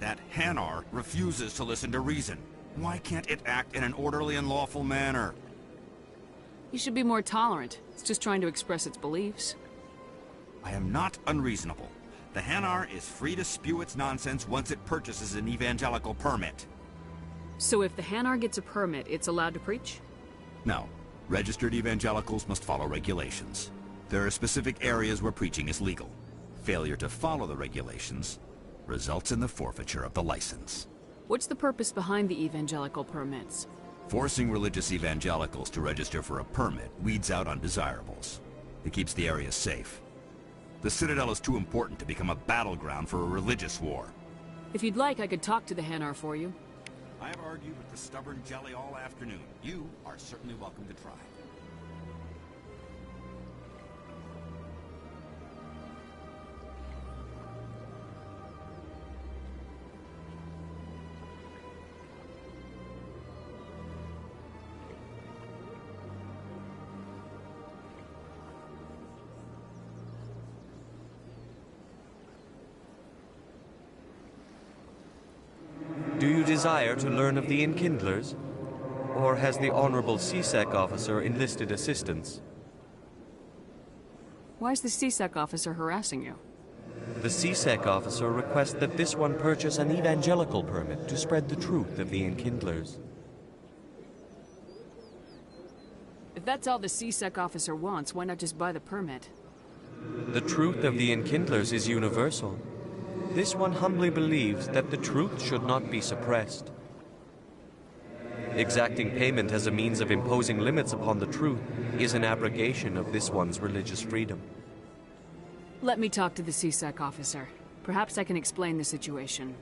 That Hanar refuses to listen to reason. Why can't it act in an orderly and lawful manner? You should be more tolerant. It's just trying to express its beliefs. I am not unreasonable. The Hanar is free to spew its nonsense once it purchases an evangelical permit. So if the Hanar gets a permit, it's allowed to preach? No. Registered evangelicals must follow regulations. There are specific areas where preaching is legal. Failure to follow the regulations results in the forfeiture of the license. What's the purpose behind the evangelical permits? Forcing religious evangelicals to register for a permit weeds out undesirables. It keeps the area safe. The Citadel is too important to become a battleground for a religious war. If you'd like, I could talk to the Hanar for you. I have argued with the stubborn jelly all afternoon. You are certainly welcome to try. Do you desire to learn of the Enkindlers? Or has the Honorable CSEC officer enlisted assistance? Why is the CSEC officer harassing you? The CSEC officer requests that this one purchase an evangelical permit to spread the truth of the Enkindlers. If that's all the CSEC officer wants, why not just buy the permit? The truth of the Enkindlers is universal. This one humbly believes that the truth should not be suppressed. Exacting payment as a means of imposing limits upon the truth is an abrogation of this one's religious freedom. Let me talk to the CSEC officer. Perhaps I can explain the situation.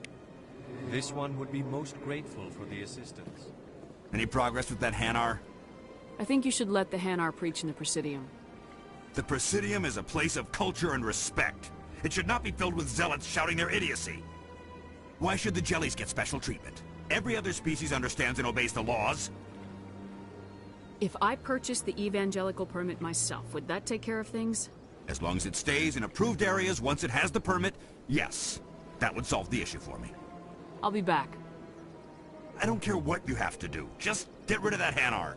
This one would be most grateful for the assistance. Any progress with that Hanar? I think you should let the Hanar preach in the Presidium. The Presidium is a place of culture and respect. It should not be filled with zealots shouting their idiocy. Why should the jellies get special treatment? Every other species understands and obeys the laws. If I purchased the evangelical permit myself, would that take care of things? As long as it stays in approved areas once it has the permit, yes. That would solve the issue for me. I'll be back. I don't care what you have to do. Just get rid of that Hanar.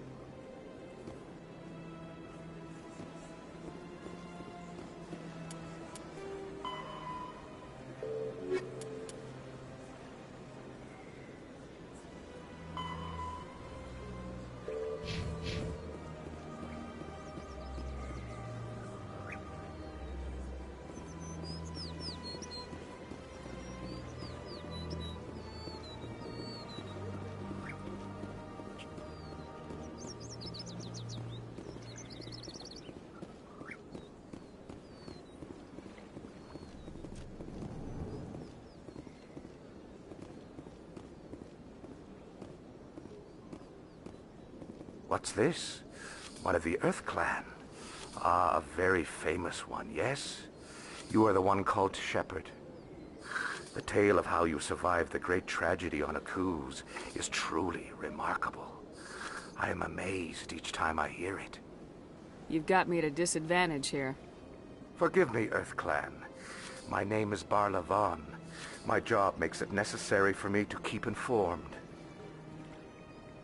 What's this? One of the Earth Clan. Ah, a very famous one, yes? You are the one called Shepard. The tale of how you survived the great tragedy on Akuz is truly remarkable. I am amazed each time I hear it. You've got me at a disadvantage here. Forgive me, EarthClan. My name is Barla Vaughn. My job makes it necessary for me to keep informed.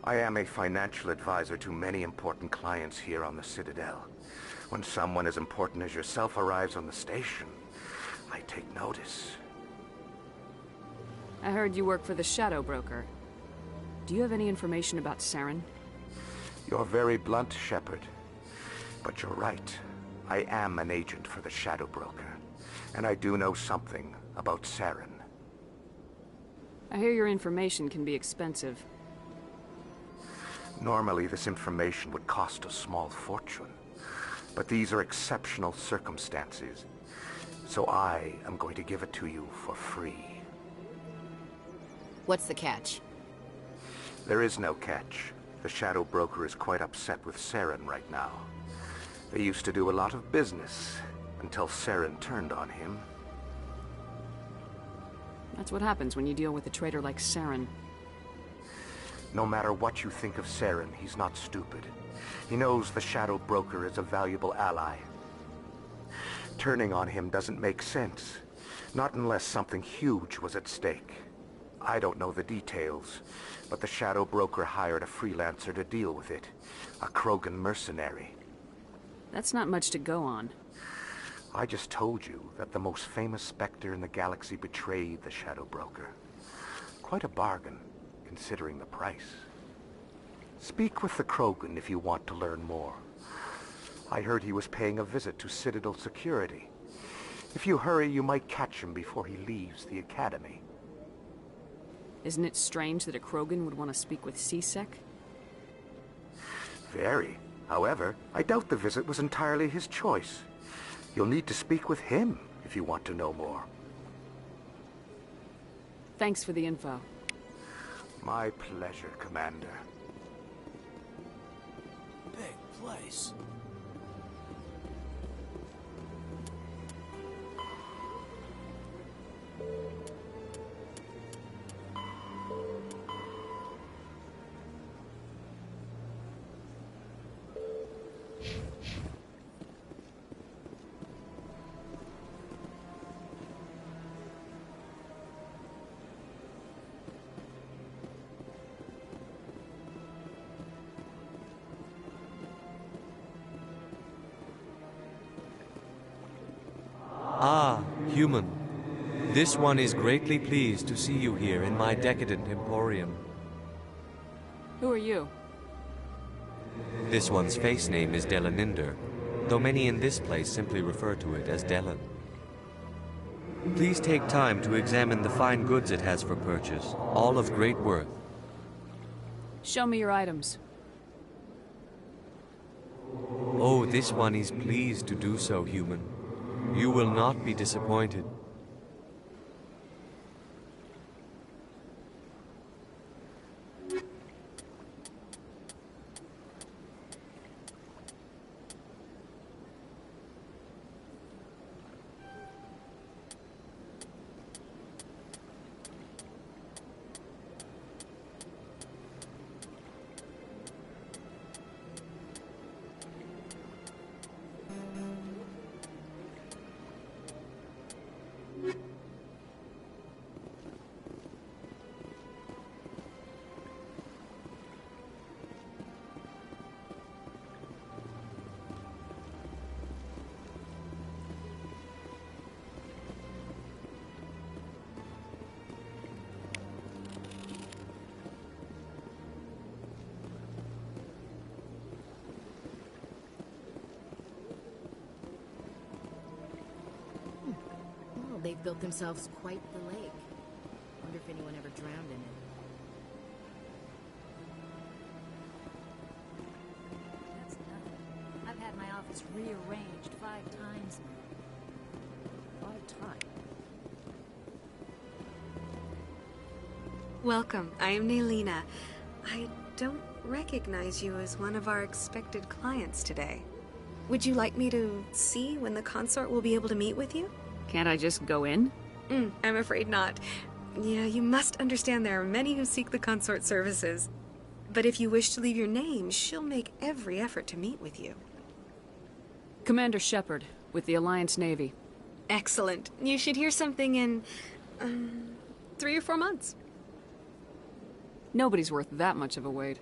I am a financial advisor to many important clients here on the Citadel. When someone as important as yourself arrives on the station, I take notice. I heard you work for the Shadow Broker. Do you have any information about Saren? You're very blunt, Shepard. But you're right. I am an agent for the Shadow Broker, and I do know something about Saren. I hear your information can be expensive. Normally, this information would cost a small fortune. But these are exceptional circumstances, so I am going to give it to you for free. What's the catch? There is no catch. The Shadow Broker is quite upset with Saren right now. They used to do a lot of business, until Saren turned on him. That's what happens when you deal with a traitor like Saren. No matter what you think of Saren, he's not stupid. He knows the Shadow Broker is a valuable ally. Turning on him doesn't make sense. Not unless something huge was at stake. I don't know the details, but the Shadow Broker hired a freelancer to deal with it. A Krogan mercenary. That's not much to go on. I just told you that the most famous Spectre in the galaxy betrayed the Shadow Broker. Quite a bargain, considering the price. Speak with the Krogan if you want to learn more. I heard he was paying a visit to Citadel security. If you hurry, you might catch him before he leaves the Academy. Isn't it strange that a Krogan would want to speak with C-Sec? Very. However, I doubt the visit was entirely his choice. You'll need to speak with him if you want to know more. Thanks for the info. My pleasure, Commander. Big place. Ah, human. This one is greatly pleased to see you here in my decadent emporium. Who are you? This one's face name is Delaninder, though many in this place simply refer to it as Delan. Please take time to examine the fine goods it has for purchase, all of great worth. Show me your items. Oh, this one is pleased to do so, human. You will not be disappointed. They've built themselves quite the lake. Wonder if anyone ever drowned in it. That's nothing. I've had my office rearranged 5 times now. 5 times? Welcome. I am Naylina. I don't recognize you as one of our expected clients today. Would you like me to see when the consort will be able to meet with you? Can't I just go in? I'm afraid not. Yeah, you must understand there are many who seek the consort services. But if you wish to leave your name, she'll make every effort to meet with you. Commander Shepard, with the Alliance Navy. Excellent. You should hear something in 3 or 4 months. Nobody's worth that much of a wait.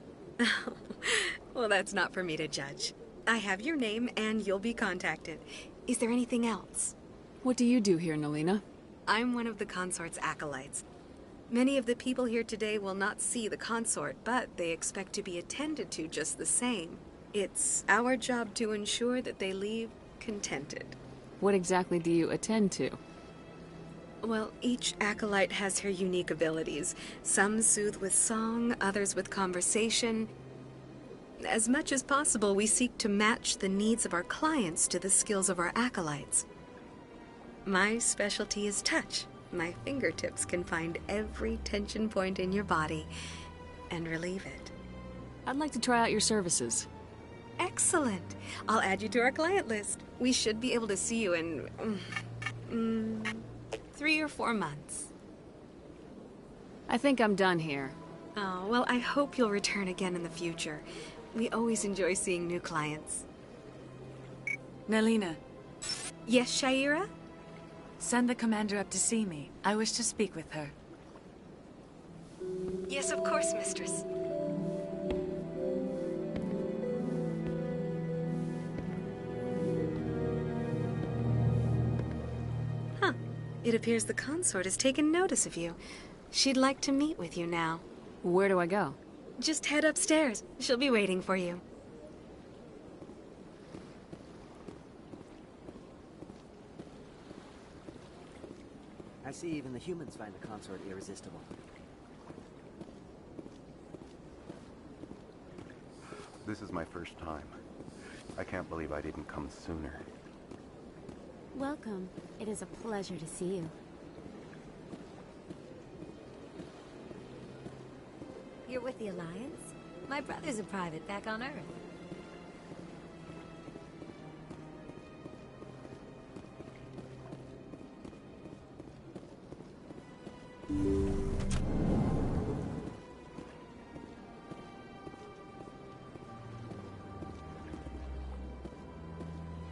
Well, that's not for me to judge. I have your name and you'll be contacted. Is there anything else? What do you do here, Nalina? I'm one of the consort's acolytes. Many of the people here today will not see the consort, but they expect to be attended to just the same. It's our job to ensure that they leave contented. What exactly do you attend to? Well, each acolyte has her unique abilities. Some soothe with song, others with conversation. As much as possible, we seek to match the needs of our clients to the skills of our acolytes. My specialty is touch. My fingertips can find every tension point in your body and relieve it. I'd like to try out your services. Excellent. I'll add you to our client list. We should be able to see you in 3 or 4 months. I think I'm done here. Oh, well, I hope you'll return again in the future. We always enjoy seeing new clients. Nalina. Yes, Sha'ira? Send the commander up to see me. I wish to speak with her. Yes, of course, mistress. Huh. It appears the consort has taken notice of you. She'd like to meet with you now. Where do I go? Just head upstairs. She'll be waiting for you. I see even the humans find the consort irresistible. This is my first time. I can't believe I didn't come sooner. Welcome. It is a pleasure to see you. You're with the Alliance? My brother's a private back on Earth.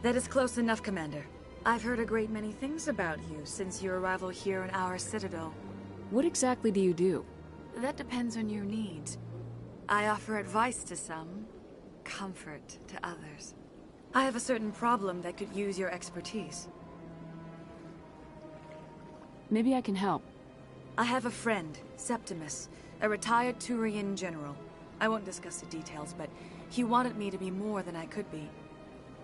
That is close enough, Commander. I've heard a great many things about you since your arrival here in our citadel. What exactly do you do? That depends on your needs. I offer advice to some, comfort to others. I have a certain problem that could use your expertise. Maybe I can help. I have a friend, Septimus, a retired Turian general. I won't discuss the details, but he wanted me to be more than I could be.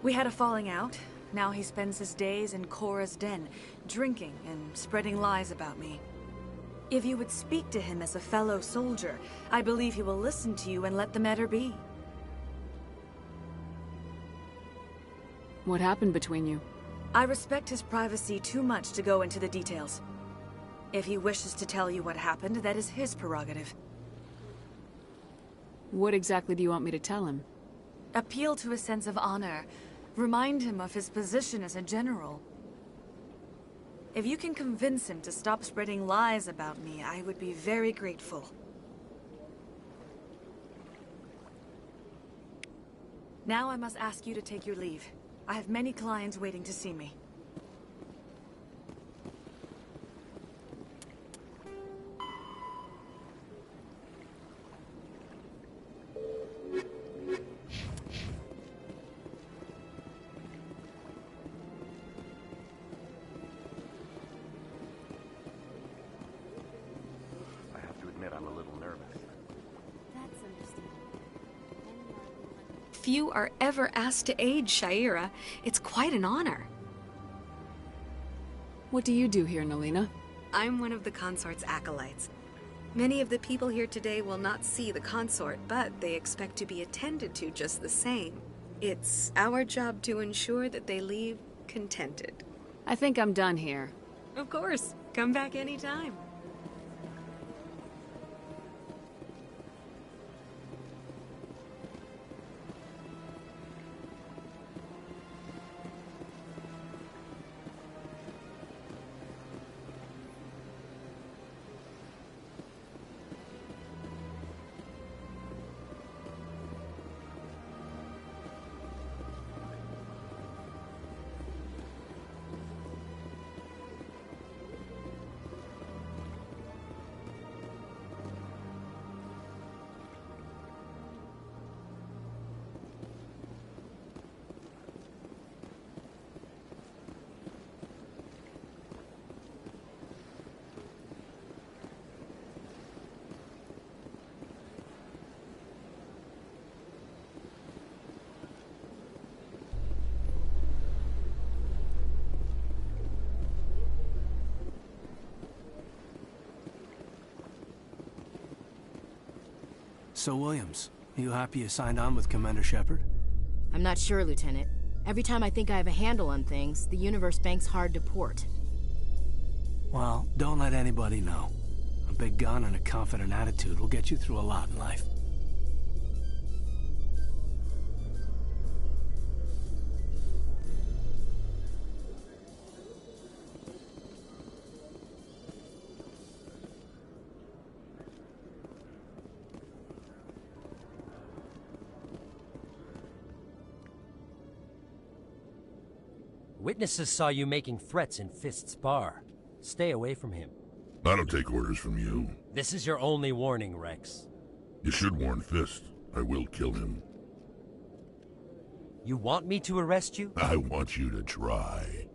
We had a falling out. Now he spends his days in Korra's den, drinking and spreading lies about me. If you would speak to him as a fellow soldier, I believe he will listen to you and let the matter be. What happened between you? I respect his privacy too much to go into the details. If he wishes to tell you what happened, that is his prerogative. What exactly do you want me to tell him? Appeal to his sense of honor. Remind him of his position as a general. If you can convince him to stop spreading lies about me, I would be very grateful. Now I must ask you to take your leave. I have many clients waiting to see me. Few are ever asked to aid Sha'ira. It's quite an honor. What do you do here, Nalina? I'm one of the consort's acolytes. Many of the people here today will not see the consort, but they expect to be attended to just the same. It's our job to ensure that they leave contented. I think I'm done here. Of course. Come back anytime. So, Williams, you happy you signed on with Commander Shepard? I'm not sure, Lieutenant. Every time I think I have a handle on things, the Universe Bank's hard to port. Well, don't let anybody know. A big gun and a confident attitude will get you through a lot in life. Witnesses saw you making threats in Fist's bar. Stay away from him. I don't take orders from you. This is your only warning, Rex. You should warn Fist. I will kill him. You want me to arrest you? I want you to try.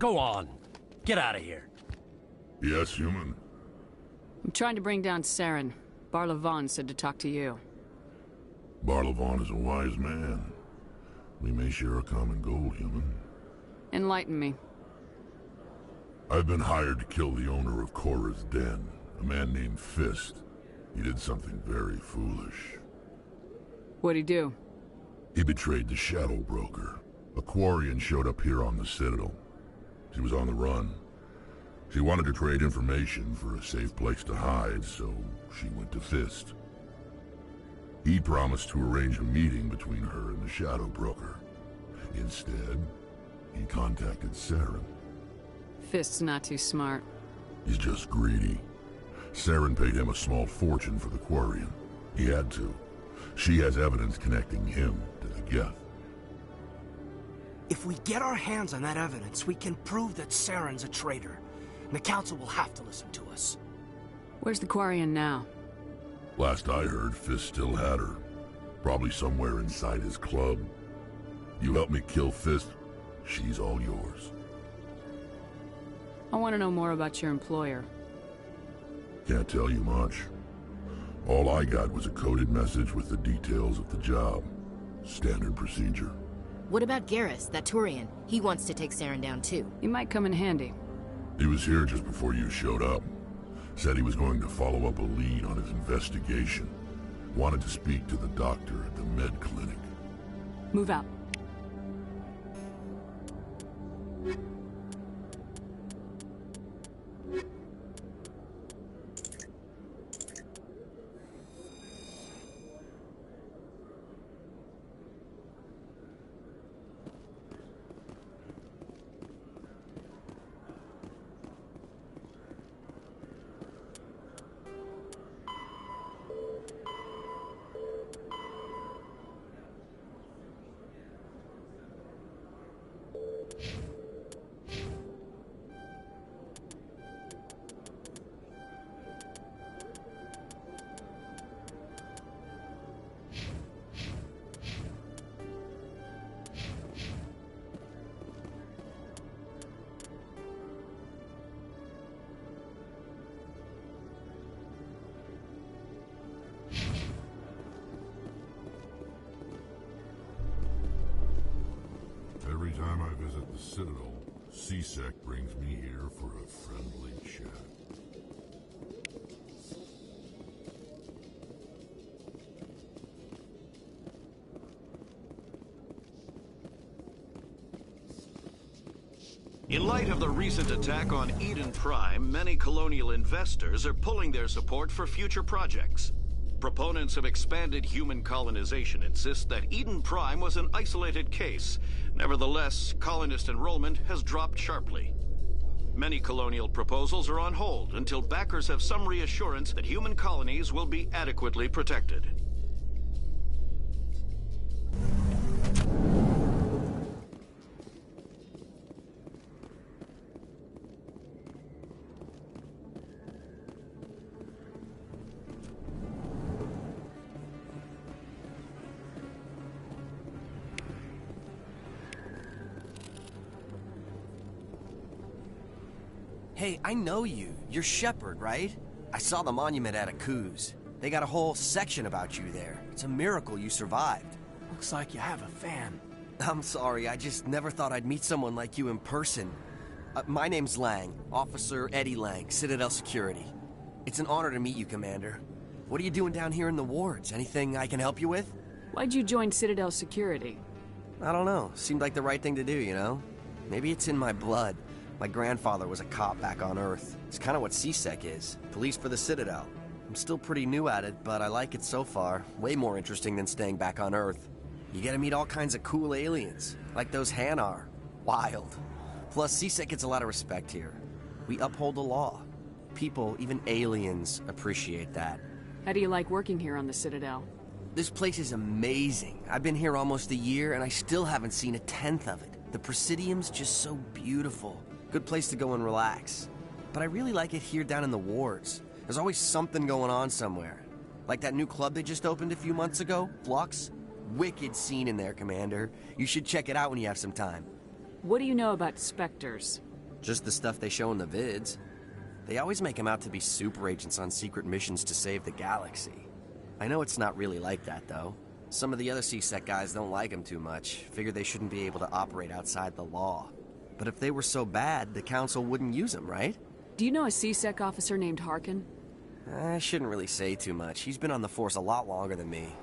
Go on. Get out of here. Yes, human. I'm trying to bring down Saren. Barlavon said to talk to you. Barlavon is a wise man. We may share a common goal, human. Enlighten me. I've been hired to kill the owner of Korra's Den, a man named Fist. He did something very foolish. What'd he do? He betrayed the Shadow Broker. A Quarian showed up here on the Citadel. She was on the run. She wanted to trade information for a safe place to hide, so she went to Fist. He promised to arrange a meeting between her and the Shadow Broker. Instead, he contacted Saren. Fist's not too smart. He's just greedy. Saren paid him a small fortune for the Quarian. He had to. She has evidence connecting him to the Geth. If we get our hands on that evidence, we can prove that Saren's a traitor. And the Council will have to listen to us. Where's the Quarian now? Last I heard, Fist still had her. Probably somewhere inside his club. You help me kill Fist, she's all yours. I want to know more about your employer. Can't tell you much. All I got was a coded message with the details of the job. Standard procedure. What about Garrus, that Turian? He wants to take Saren down too. He might come in handy. He was here just before you showed up. Said he was going to follow up a lead on his investigation. Wanted to speak to the doctor at the med clinic. Move out. Every time I visit the Citadel, C-Sec brings me here for a friendly chat. In light of the recent attack on Eden Prime, many colonial investors are pulling their support for future projects. Proponents of expanded human colonization insist that Eden Prime was an isolated case. Nevertheless, colonist enrollment has dropped sharply. Many colonial proposals are on hold until backers have some reassurance that human colonies will be adequately protected. Hey, I know you. You're Shepard, right? I saw the monument at Akuz. They got a whole section about you there. It's a miracle you survived. Looks like you have a fan. I'm sorry, I just never thought I'd meet someone like you in person. My name's Lang. Officer Eddie Lang, Citadel Security. It's an honor to meet you, Commander. What are you doing down here in the wards? Anything I can help you with? Why'd you join Citadel Security? I don't know. Seemed like the right thing to do, you know? Maybe it's in my blood. My grandfather was a cop back on Earth. It's kind of what C-Sec is. Police for the Citadel. I'm still pretty new at it, but I like it so far. Way more interesting than staying back on Earth. You get to meet all kinds of cool aliens, like those Hanar. Wild. Plus, C-Sec gets a lot of respect here. We uphold the law. People, even aliens, appreciate that. How do you like working here on the Citadel? This place is amazing. I've been here almost a year, and I still haven't seen a tenth of it. The Presidium's just so beautiful. Good place to go and relax. But I really like it here down in the wards. There's always something going on somewhere. Like that new club they just opened a few months ago, Flux. Wicked scene in there, Commander. You should check it out when you have some time. What do you know about Spectres? Just the stuff they show in the vids. They always make them out to be super agents on secret missions to save the galaxy. I know it's not really like that, though. Some of the other C-Sec guys don't like them too much, figure they shouldn't be able to operate outside the law. But if they were so bad, the Council wouldn't use them, right? Do you know a C-Sec officer named Harkin? I shouldn't really say too much. He's been on the force a lot longer than me.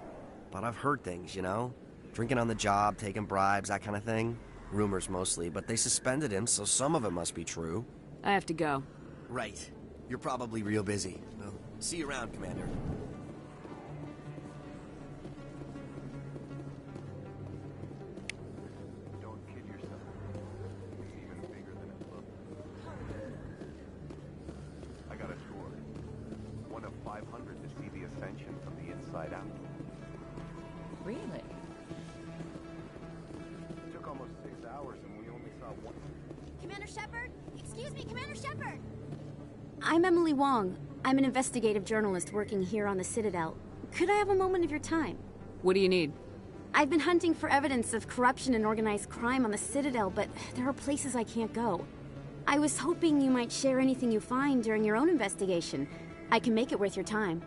But I've heard things, you know? Drinking on the job, taking bribes, that kind of thing. Rumors mostly, but they suspended him, so some of it must be true. I have to go. Right. You're probably real busy. Well, see you around, Commander. Don't kid yourself. It's even bigger than it looks. I got a tour. One of 500 to see the Ascension from the inside out. Really? It took almost 6 hours and we only saw one. Commander Shepard? Excuse me, Commander Shepard! I'm Emily Wong. I'm an investigative journalist working here on the Citadel. Could I have a moment of your time? What do you need? I've been hunting for evidence of corruption and organized crime on the Citadel, but there are places I can't go. I was hoping you might share anything you find during your own investigation. I can make it worth your time.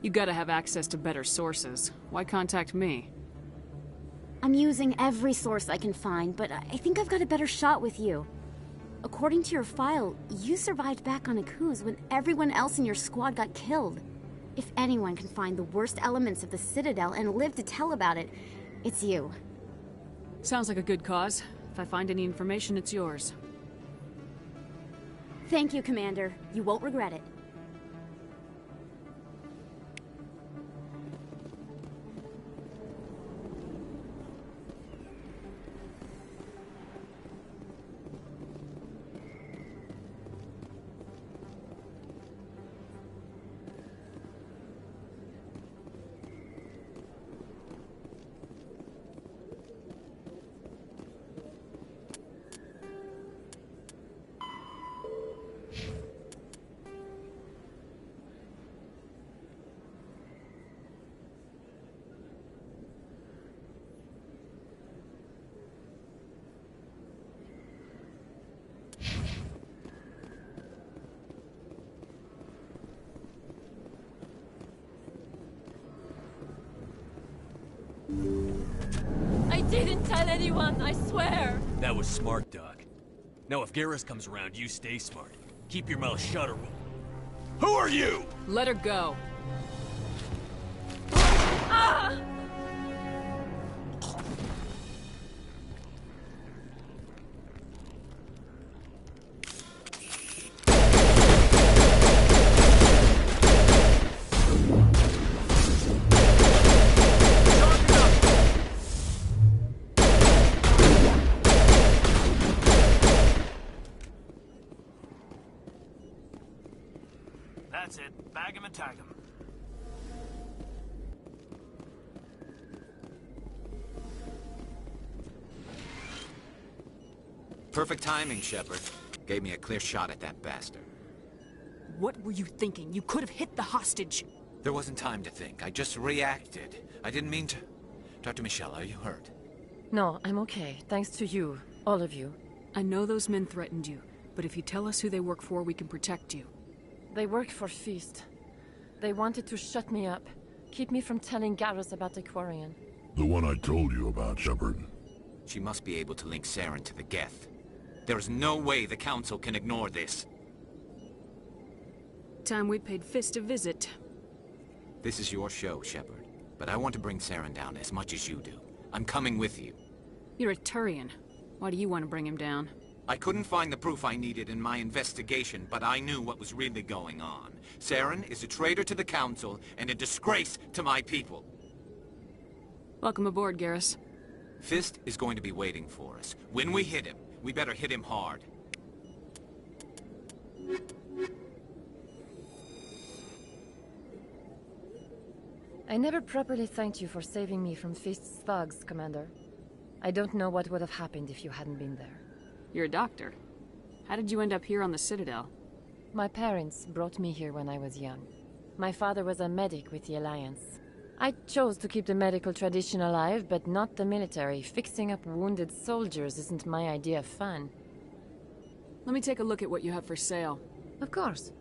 You gotta have access to better sources. Why contact me? I'm using every source I can find, but I think I've got a better shot with you. According to your file, you survived back on Akuz when everyone else in your squad got killed. If anyone can find the worst elements of the Citadel and live to tell about it, it's you. Sounds like a good cause. If I find any information, it's yours. Thank you, Commander. You won't regret it. I didn't tell anyone, I swear! That was smart, Doc. Now if Garrus comes around, you stay smart. Keep your mouth shut or we'll... Who are you? Let her go. Ah! That's it. Bag him and tag him. Perfect timing, Shepard. Gave me a clear shot at that bastard. What were you thinking? You could have hit the hostage. There wasn't time to think. I just reacted. I didn't mean to... Dr. Michelle, are you hurt? No, I'm okay. Thanks to you. All of you. I know those men threatened you, but if you tell us who they work for, we can protect you. They work for Feast. They wanted to shut me up. Keep me from telling Garrus about the Quarian. The one I told you about, Shepard. She must be able to link Saren to the Geth. There's no way the Council can ignore this. Time we paid Fist a visit. This is your show, Shepard. But I want to bring Saren down as much as you do. I'm coming with you. You're a Turian. Why do you want to bring him down? I couldn't find the proof I needed in my investigation, but I knew what was really going on. Saren is a traitor to the Council and a disgrace to my people. Welcome aboard, Garrus. Fist is going to be waiting for us. When we hit him, we better hit him hard. I never properly thanked you for saving me from Fist's thugs, Commander. I don't know what would have happened if you hadn't been there. You're a doctor. How did you end up here on the Citadel? My parents brought me here when I was young. My father was a medic with the Alliance. I chose to keep the medical tradition alive, but not the military. Fixing up wounded soldiers isn't my idea of fun. Let me take a look at what you have for sale. Of course.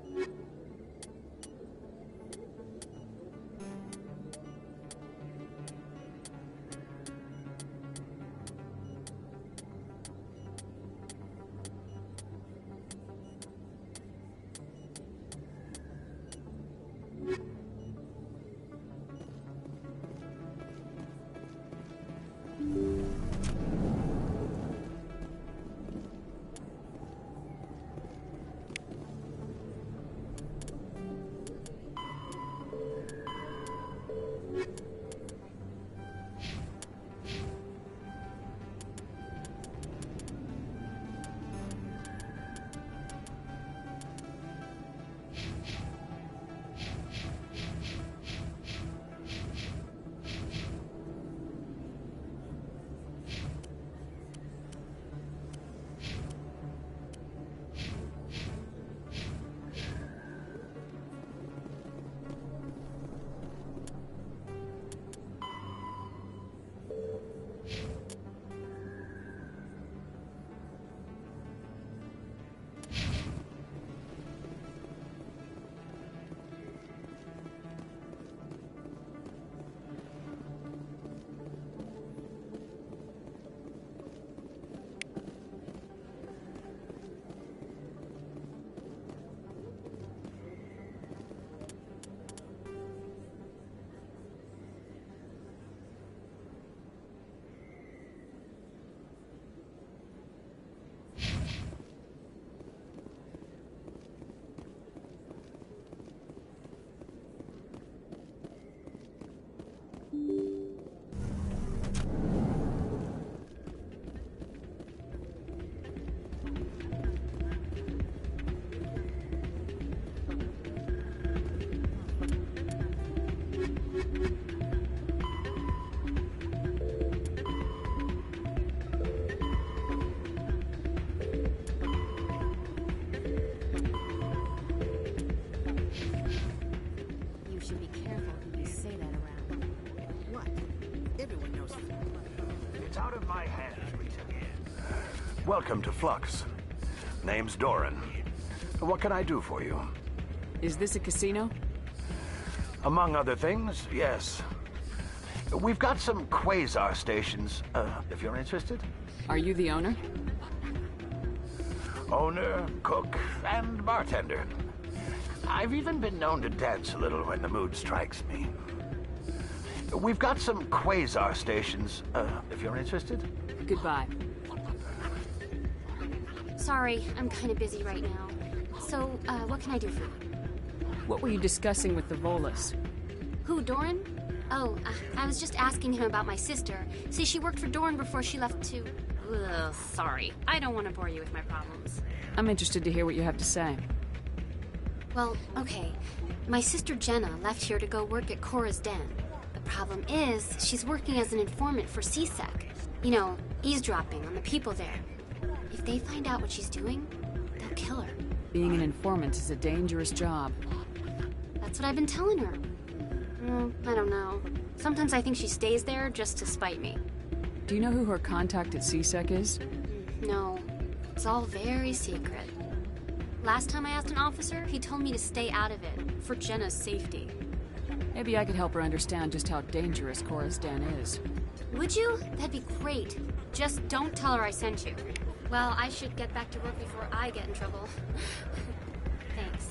Welcome to Flux. Name's Doran. What can I do for you? Is this a casino? Among other things, yes. We've got some quasar stations, if you're interested. Are you the owner? Owner, cook, and bartender. I've even been known to dance a little when the mood strikes me. We've got some quasar stations, if you're interested. Goodbye. Sorry, I'm kind of busy right now. So, what can I do for you? What were you discussing with the Volus? Who, Doran? Oh, I was just asking him about my sister. See, she worked for Doran before she left to... Ugh, sorry. I don't want to bore you with my problems. I'm interested to hear what you have to say. Well, okay. My sister Jenna left here to go work at Cora's Den. The problem is, she's working as an informant for C-Sec. You know, eavesdropping on the people there. If they find out what she's doing, they'll kill her. Being an informant is a dangerous job. That's what I've been telling her. I don't know. Sometimes I think she stays there just to spite me. Do you know who her contact at C-Sec is? No. It's all very secret. Last time I asked an officer, he told me to stay out of it, for Jenna's safety. Maybe I could help her understand just how dangerous Cora's Den is. Would you? That'd be great. Just don't tell her I sent you. Well, I should get back to work before I get in trouble. Thanks.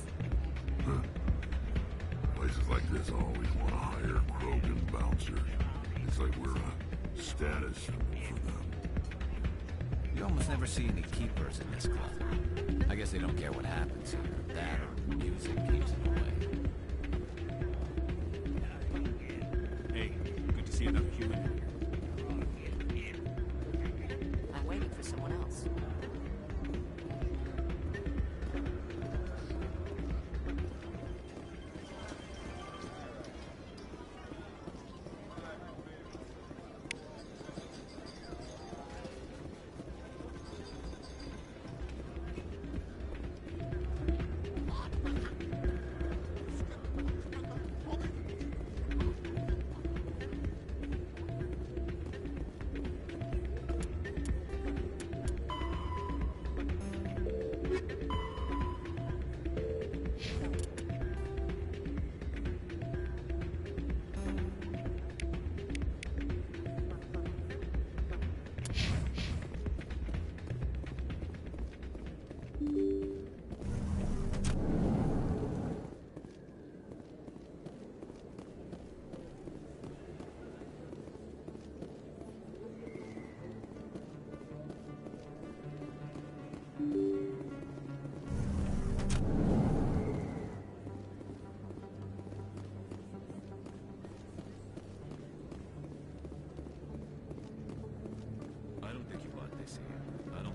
Places like this always want to hire Krogan bouncers. It's like we're a status symbol for them. You almost never see any keepers in this club. I guess they don't care what happens here. That or music keeps them away. Hey, good to see another human. I'm waiting for someone else.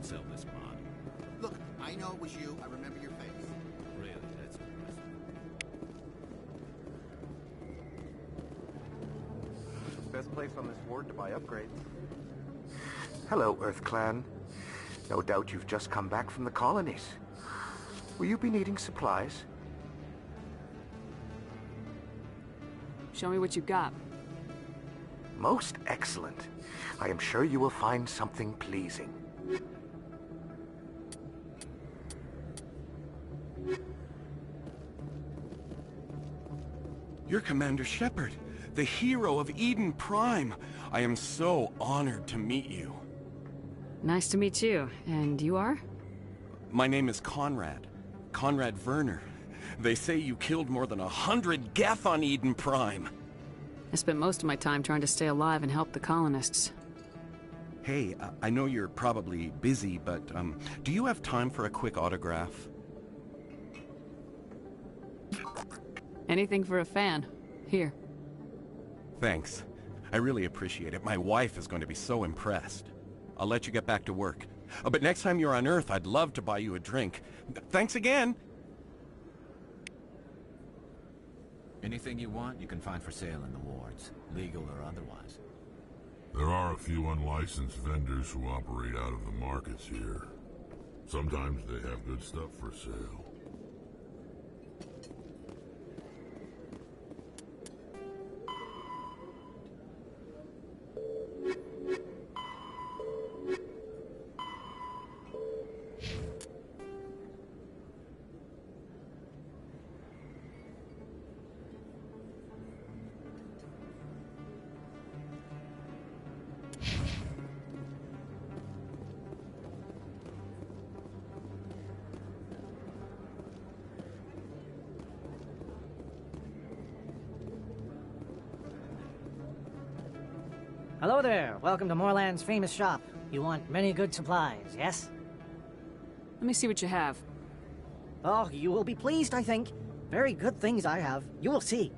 Sell this mod. Look, I know it was you. I remember your face. Really, that's impressive. Best place on this ward to buy upgrades. Hello, Earth Clan. No doubt you've just come back from the colonies. Will you be needing supplies? Show me what you got. Most excellent. I am sure you will find something pleasing. You're Commander Shepard, the hero of Eden Prime. I am so honored to meet you. Nice to meet you. And you are? My name is Conrad. Conrad Werner. They say you killed more than 100 Geth on Eden Prime. I spent most of my time trying to stay alive and help the colonists. Hey, I know you're probably busy, but do you have time for a quick autograph? Anything for a fan. Here. Thanks. I really appreciate it. My wife is going to be so impressed. I'll let you get back to work. But next time you're on Earth, I'd love to buy you a drink. Thanks again! Anything you want, you can find for sale in the wards, legal or otherwise. There are a few unlicensed vendors who operate out of the markets here. Sometimes they have good stuff for sale. Hello there. Welcome to Moorland's famous shop. You want many good supplies, yes? Let me see what you have. Oh, you will be pleased, I think. Very good things I have. You will see.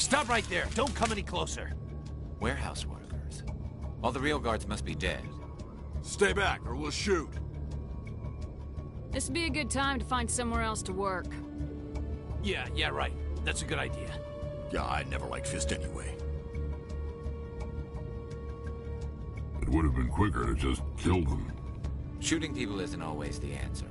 Stop right there. Don't come any closer. Warehouse workers. All the real guards must be dead. Stay back, or we'll shoot. This would be a good time to find somewhere else to work. Yeah, right. That's a good idea. Yeah, I never liked Fist anyway. It would have been quicker to just kill them. Shooting people isn't always the answer.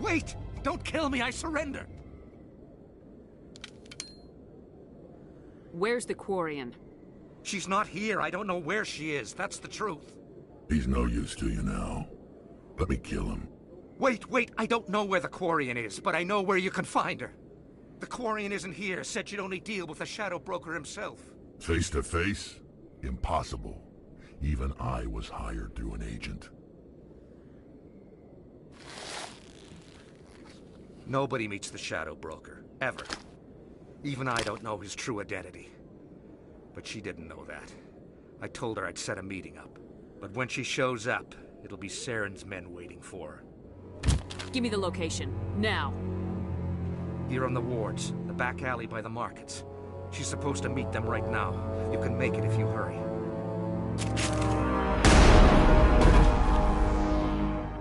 Wait! Don't kill me, I surrender! Where's the Quarian? She's not here. I don't know where she is. That's the truth. He's no use to you now. Let me kill him. Wait. I don't know where the Quarian is, but I know where you can find her. The Quarian isn't here. Said she'd only deal with the Shadow Broker himself. Face to face? Impossible. Even I was hired through an agent. Nobody meets the Shadow Broker. Ever. Even I don't know his true identity. But she didn't know that. I told her I'd set a meeting up. But when she shows up, it'll be Saren's men waiting for her. Give me the location. Now. Here on the wards, the back alley by the markets. She's supposed to meet them right now. You can make it if you hurry.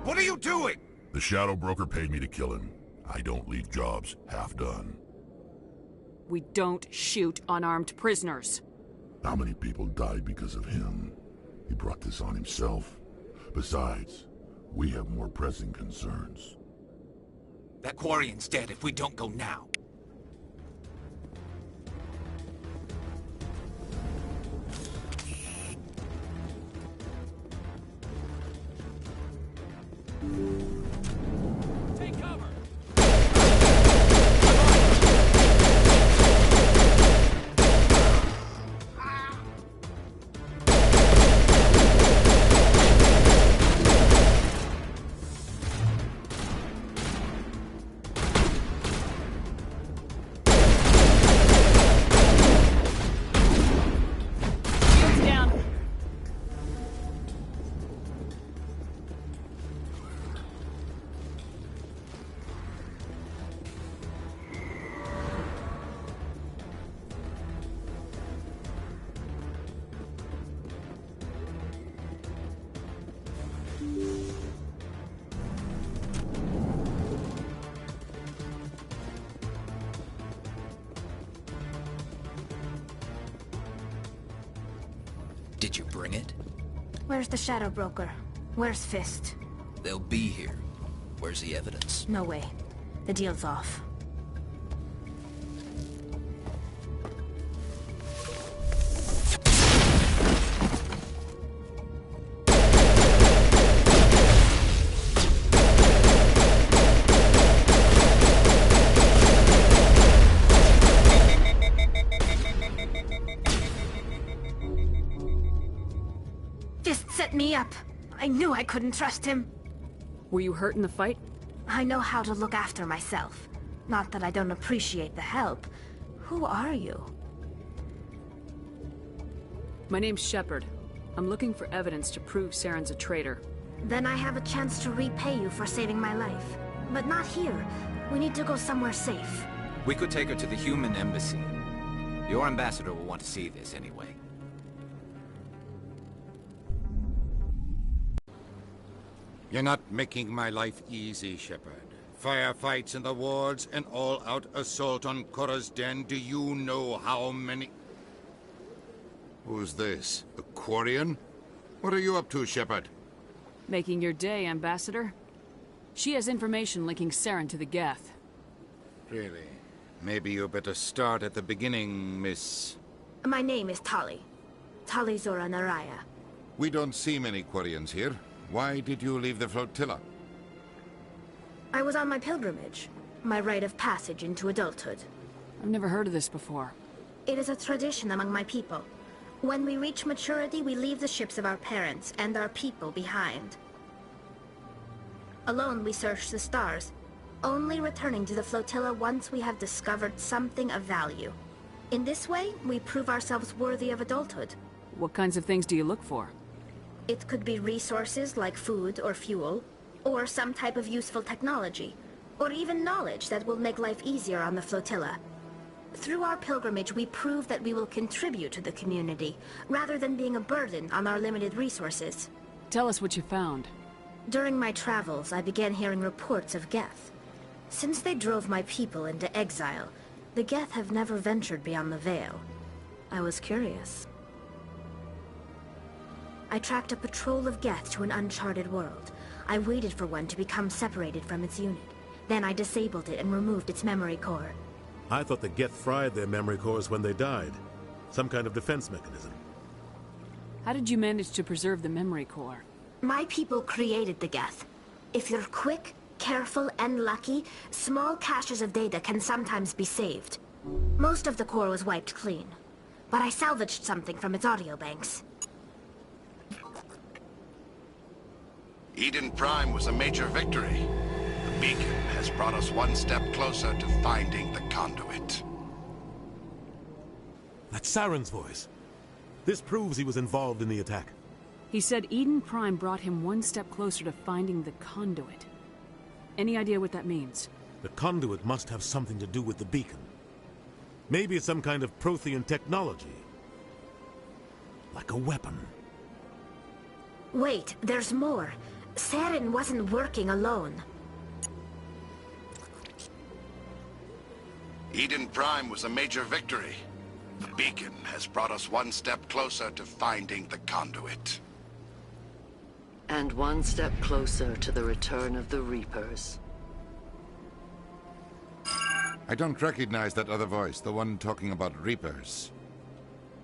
What are you doing? The Shadow Broker paid me to kill him. I don't leave jobs half done. We don't shoot unarmed prisoners. How many people died because of him? He brought this on himself. Besides, we have more pressing concerns. That Quarian's dead if we don't go now. Take cover! Did you bring it? Where's the Shadow Broker? Where's Fist? They'll be here. Where's the evidence? No way. The deal's off. Fist set me up. I knew I couldn't trust him. Were you hurt in the fight? I know how to look after myself. Not that I don't appreciate the help. Who are you? My name's Shepard. I'm looking for evidence to prove Saren's a traitor. Then I have a chance to repay you for saving my life. But not here. We need to go somewhere safe. We could take her to the human embassy. Your ambassador will want to see this anyway. You're not making my life easy, Shepard. Firefights in the wards, an all-out assault on Korra's den. Do you know how many... Who's this? A Quarian? What are you up to, Shepard? Making your day, Ambassador. She has information linking Saren to the Geth. Really? Maybe you better start at the beginning, Miss... My name is Tali. Tali Zora Naraya. We don't see many Quarians here. Why did you leave the flotilla? I was on my pilgrimage. My rite of passage into adulthood. I've never heard of this before. It is a tradition among my people. When we reach maturity, we leave the ships of our parents and our people behind. Alone, we search the stars, only returning to the flotilla once we have discovered something of value. In this way, we prove ourselves worthy of adulthood. What kinds of things do you look for? It could be resources like food or fuel, or some type of useful technology, or even knowledge that will make life easier on the flotilla. Through our pilgrimage, we prove that we will contribute to the community, rather than being a burden on our limited resources. Tell us what you found. During my travels, I began hearing reports of Geth. Since they drove my people into exile, the Geth have never ventured beyond the Veil. I was curious. I tracked a patrol of Geth to an uncharted world. I waited for one to become separated from its unit. Then I disabled it and removed its memory core. I thought the Geth fried their memory cores when they died. Some kind of defense mechanism. How did you manage to preserve the memory core? My people created the Geth. If you're quick, careful, and lucky, small caches of data can sometimes be saved. Most of the core was wiped clean, but I salvaged something from its audio banks. Eden Prime was a major victory. The beacon has brought us one step closer to finding the conduit. That's Saren's voice. This proves he was involved in the attack. He said Eden Prime brought him one step closer to finding the conduit. Any idea what that means? The conduit must have something to do with the beacon. Maybe it's some kind of Prothean technology. Like a weapon. Wait, there's more. Saren wasn't working alone. Eden Prime was a major victory. The beacon has brought us one step closer to finding the conduit. And one step closer to the return of the Reapers. I don't recognize that other voice, the one talking about Reapers.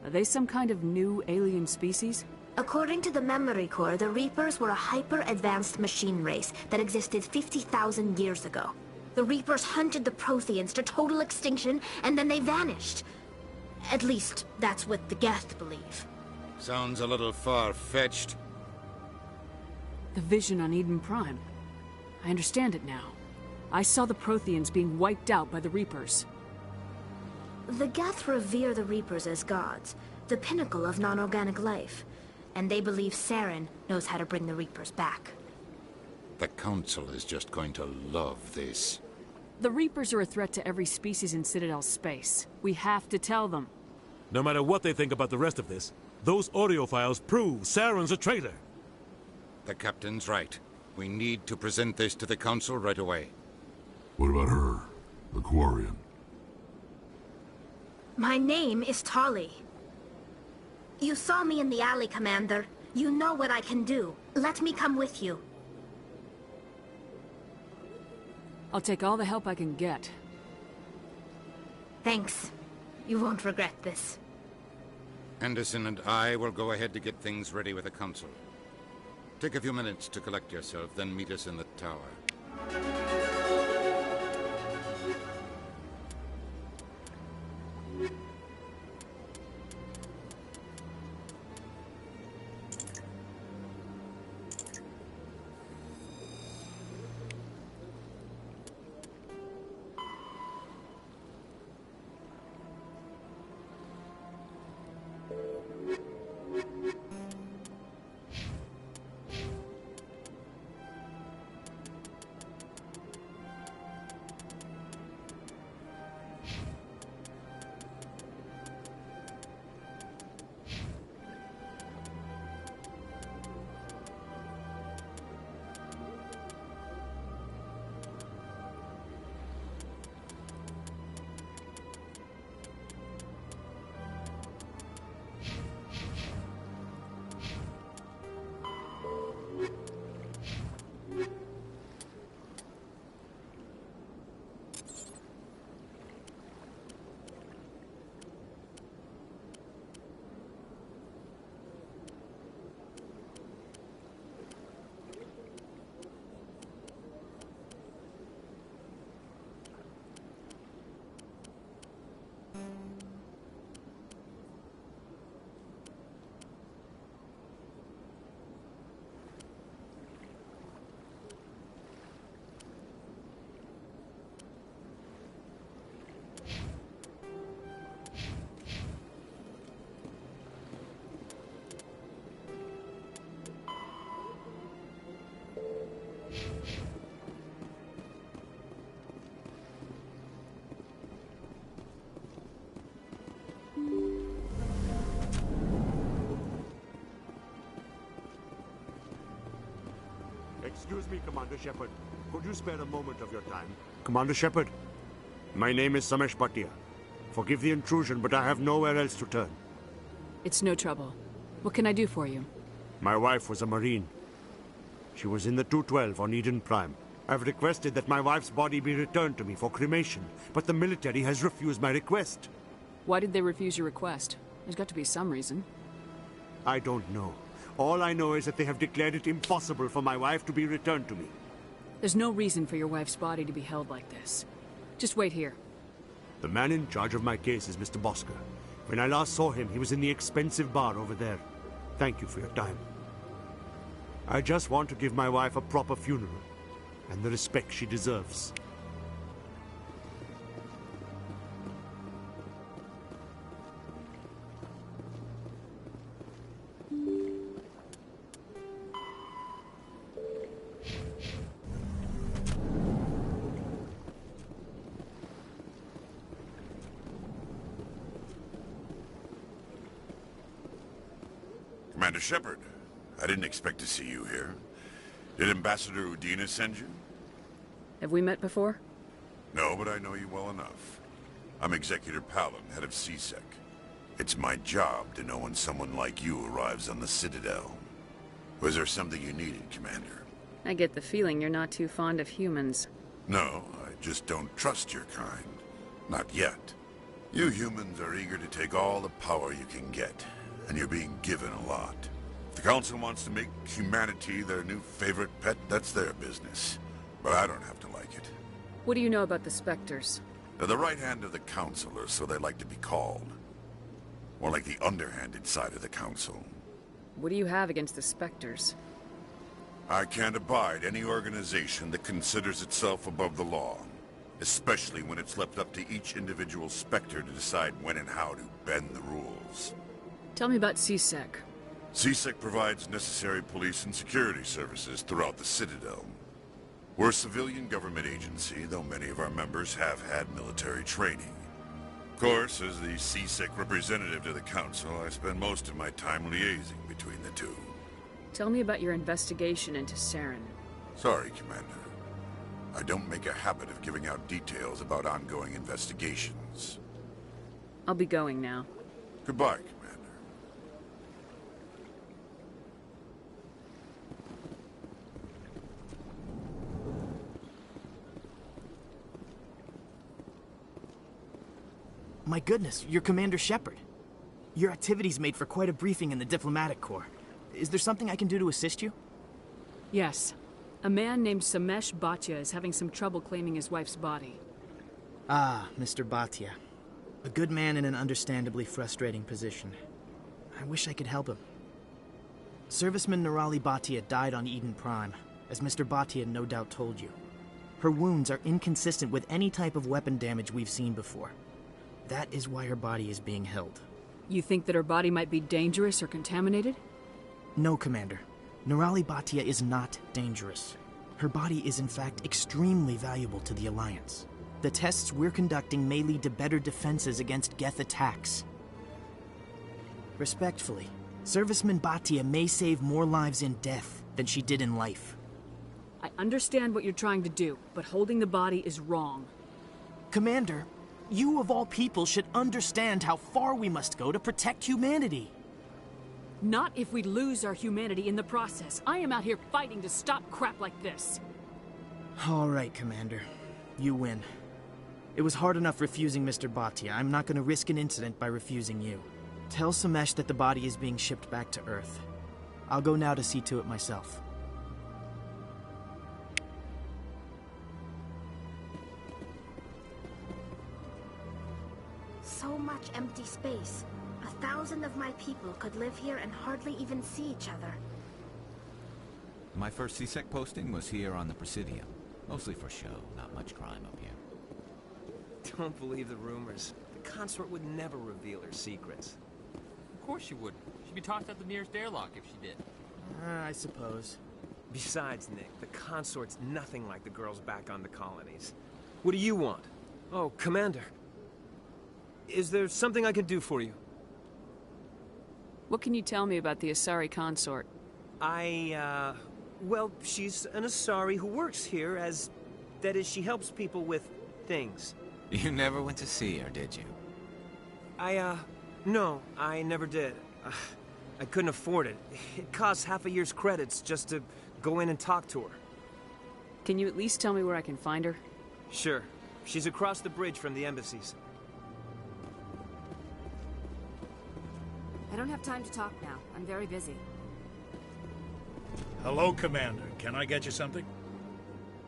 Are they some kind of new alien species? According to the memory core, the Reapers were a hyper-advanced machine race that existed 50,000 years ago. The Reapers hunted the Protheans to total extinction, and then they vanished. At least, that's what the Geth believe. Sounds a little far-fetched. The vision on Eden Prime. I understand it now. I saw the Protheans being wiped out by the Reapers. The Geth revere the Reapers as gods, the pinnacle of non-organic life. And they believe Saren knows how to bring the Reapers back. The Council is just going to love this. The Reapers are a threat to every species in Citadel space. We have to tell them. No matter what they think about the rest of this, those audio files prove Saren's a traitor. The Captain's right. We need to present this to the Council right away. What about her? The Quarian? My name is Tali. You saw me in the alley, Commander. You know what I can do. Let me come with you. I'll take all the help I can get. Thanks. You won't regret this. Anderson and I will go ahead to get things ready with the Council. Take a few minutes to collect yourself, then meet us in the tower. Excuse me, Commander Shepard. Could you spare a moment of your time? Commander Shepard, my name is Samesh Bhatia. Forgive the intrusion, but I have nowhere else to turn. It's no trouble. What can I do for you? My wife was a Marine. She was in the 212 on Eden Prime. I've requested that my wife's body be returned to me for cremation, but the military has refused my request. Why did they refuse your request? There's got to be some reason. I don't know. All I know is that they have declared it impossible for my wife to be returned to me. There's no reason for your wife's body to be held like this. Just wait here. The man in charge of my case is Mr. Bosker. When I last saw him, he was in the expensive bar over there. Thank you for your time. I just want to give my wife a proper funeral, and the respect she deserves. Commander Shepard, I didn't expect to see you here. Did Ambassador Udina send you? Have we met before? No, but I know you well enough. I'm Executor Palin, head of CSEC. It's my job to know when someone like you arrives on the Citadel. Was there something you needed, Commander? I get the feeling you're not too fond of humans. No, I just don't trust your kind. Not yet. You humans are eager to take all the power you can get, and you're being given a lot. If the Council wants to make humanity their new favorite pet, that's their business. But I don't have to like it. What do you know about the Spectres? They're the right hand of the Council, or so they like to be called. More like the underhanded side of the Council. What do you have against the Spectres? I can't abide any organization that considers itself above the law. Especially when it's left up to each individual Spectre to decide when and how to bend the rules. Tell me about CSEC. CSEC provides necessary police and security services throughout the Citadel. We're a civilian government agency, though many of our members have had military training. Of course, as the CSEC representative to the Council, I spend most of my time liaising between the two. Tell me about your investigation into Saren. Sorry, Commander. I don't make a habit of giving out details about ongoing investigations. I'll be going now. Goodbye, Commander. My goodness, you're Commander Shepard. Your activities made for quite a briefing in the Diplomatic Corps. Is there something I can do to assist you? Yes. A man named Samesh Bhatia is having some trouble claiming his wife's body. Ah, Mr. Bhatia. A good man in an understandably frustrating position. I wish I could help him. Serviceman Nirali Bhatia died on Eden Prime, as Mr. Bhatia no doubt told you. Her wounds are inconsistent with any type of weapon damage we've seen before. That is why her body is being held. You think that her body might be dangerous or contaminated? No, Commander. Nirali Bhatia is not dangerous. Her body is in fact extremely valuable to the Alliance. The tests we're conducting may lead to better defenses against Geth attacks. Respectfully, Serviceman Bhatia may save more lives in death than she did in life. I understand what you're trying to do, but holding the body is wrong. Commander, you of all people should understand how far we must go to protect humanity. Not if we lose our humanity in the process. I am out here fighting to stop crap like this. All right, Commander. You win. It was hard enough refusing Mr. Bhatia. I'm not going to risk an incident by refusing you. Tell Samesh that the body is being shipped back to Earth. I'll go now to see to it myself. So much empty space. 1,000 of my people could live here and hardly even see each other. My first CSEC posting was here on the Presidium. Mostly for show, not much crime up here. Don't believe the rumors. The consort would never reveal her secrets. Of course she would. She'd be tossed out the nearest airlock if she did. I suppose. Besides, Nick, the consort's nothing like the girls back on the colonies. What do you want? Oh, Commander. Is there something I can do for you? What can you tell me about the Asari consort? Well, she's an Asari who works here as... That is, she helps people with things. You never went to see her, did you? No, I never did. I couldn't afford it. It costs half a year's credits just to go in and talk to her. Can you at least tell me where I can find her? Sure. She's across the bridge from the embassies. I don't have time to talk now. I'm very busy. Hello, Commander. Can I get you something?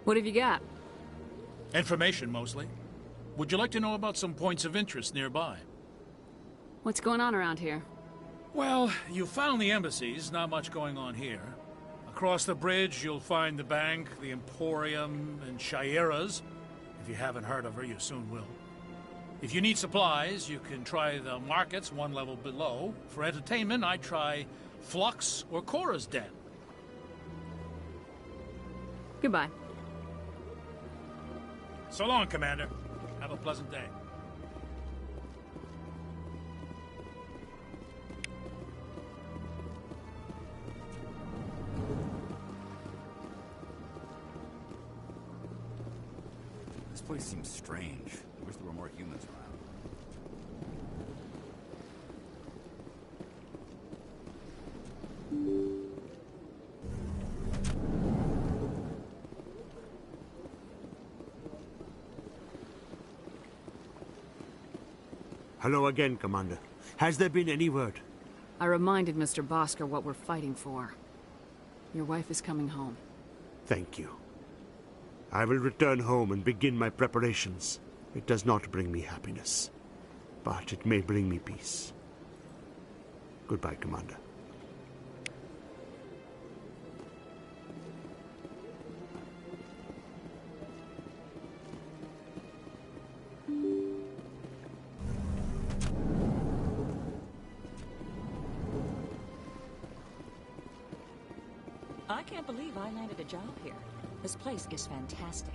What have you got? Information, mostly. Would you like to know about some points of interest nearby? What's going on around here? Well, you found the embassies, not much going on here. Across the bridge, you'll find the bank, the Emporium, and Shayera's. If you haven't heard of her, you soon will. If you need supplies, you can try the markets one level below. For entertainment, I'd try Flux or Cora's Den. Goodbye. So long, Commander. Have a pleasant day. This place seems strange. I wish there were more humans around. Hello again, Commander. Has there been any word? I reminded Mr. Bosker what we're fighting for. Your wife is coming home. Thank you. I will return home and begin my preparations. It does not bring me happiness, but it may bring me peace. Goodbye, Commander. I can't believe I landed a job here. This place is fantastic.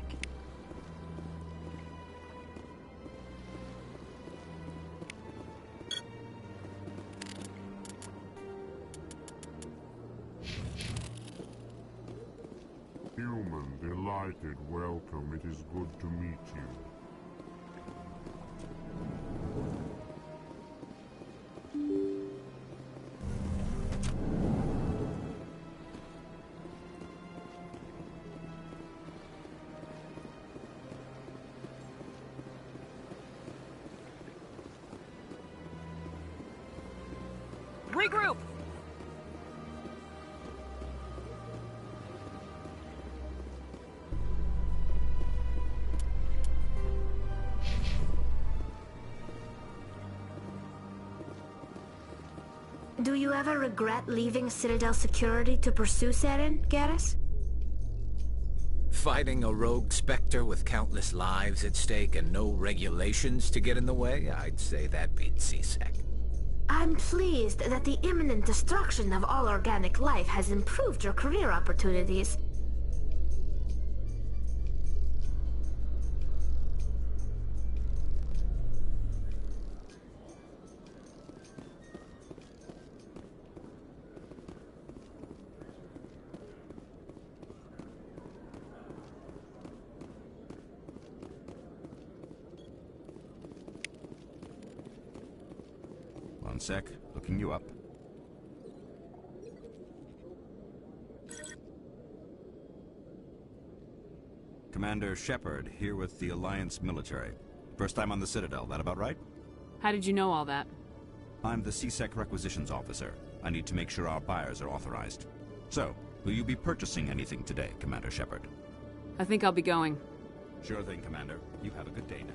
Human, delighted, welcome. It is good to meet you. Regroup! Do you ever regret leaving Citadel Security to pursue Saren, Garrus? Fighting a rogue Spectre with countless lives at stake and no regulations to get in the way? I'd say that beats C-Sec. I'm pleased that the imminent destruction of all organic life has improved your career opportunities. One sec, looking you up. Commander Shepard, here with the Alliance military. First time on the Citadel, that about right? How did you know all that? I'm the C-Sec requisitions officer. I need to make sure our buyers are authorized. So, will you be purchasing anything today, Commander Shepard? I think I'll be going. Sure thing, Commander. You have a good day now.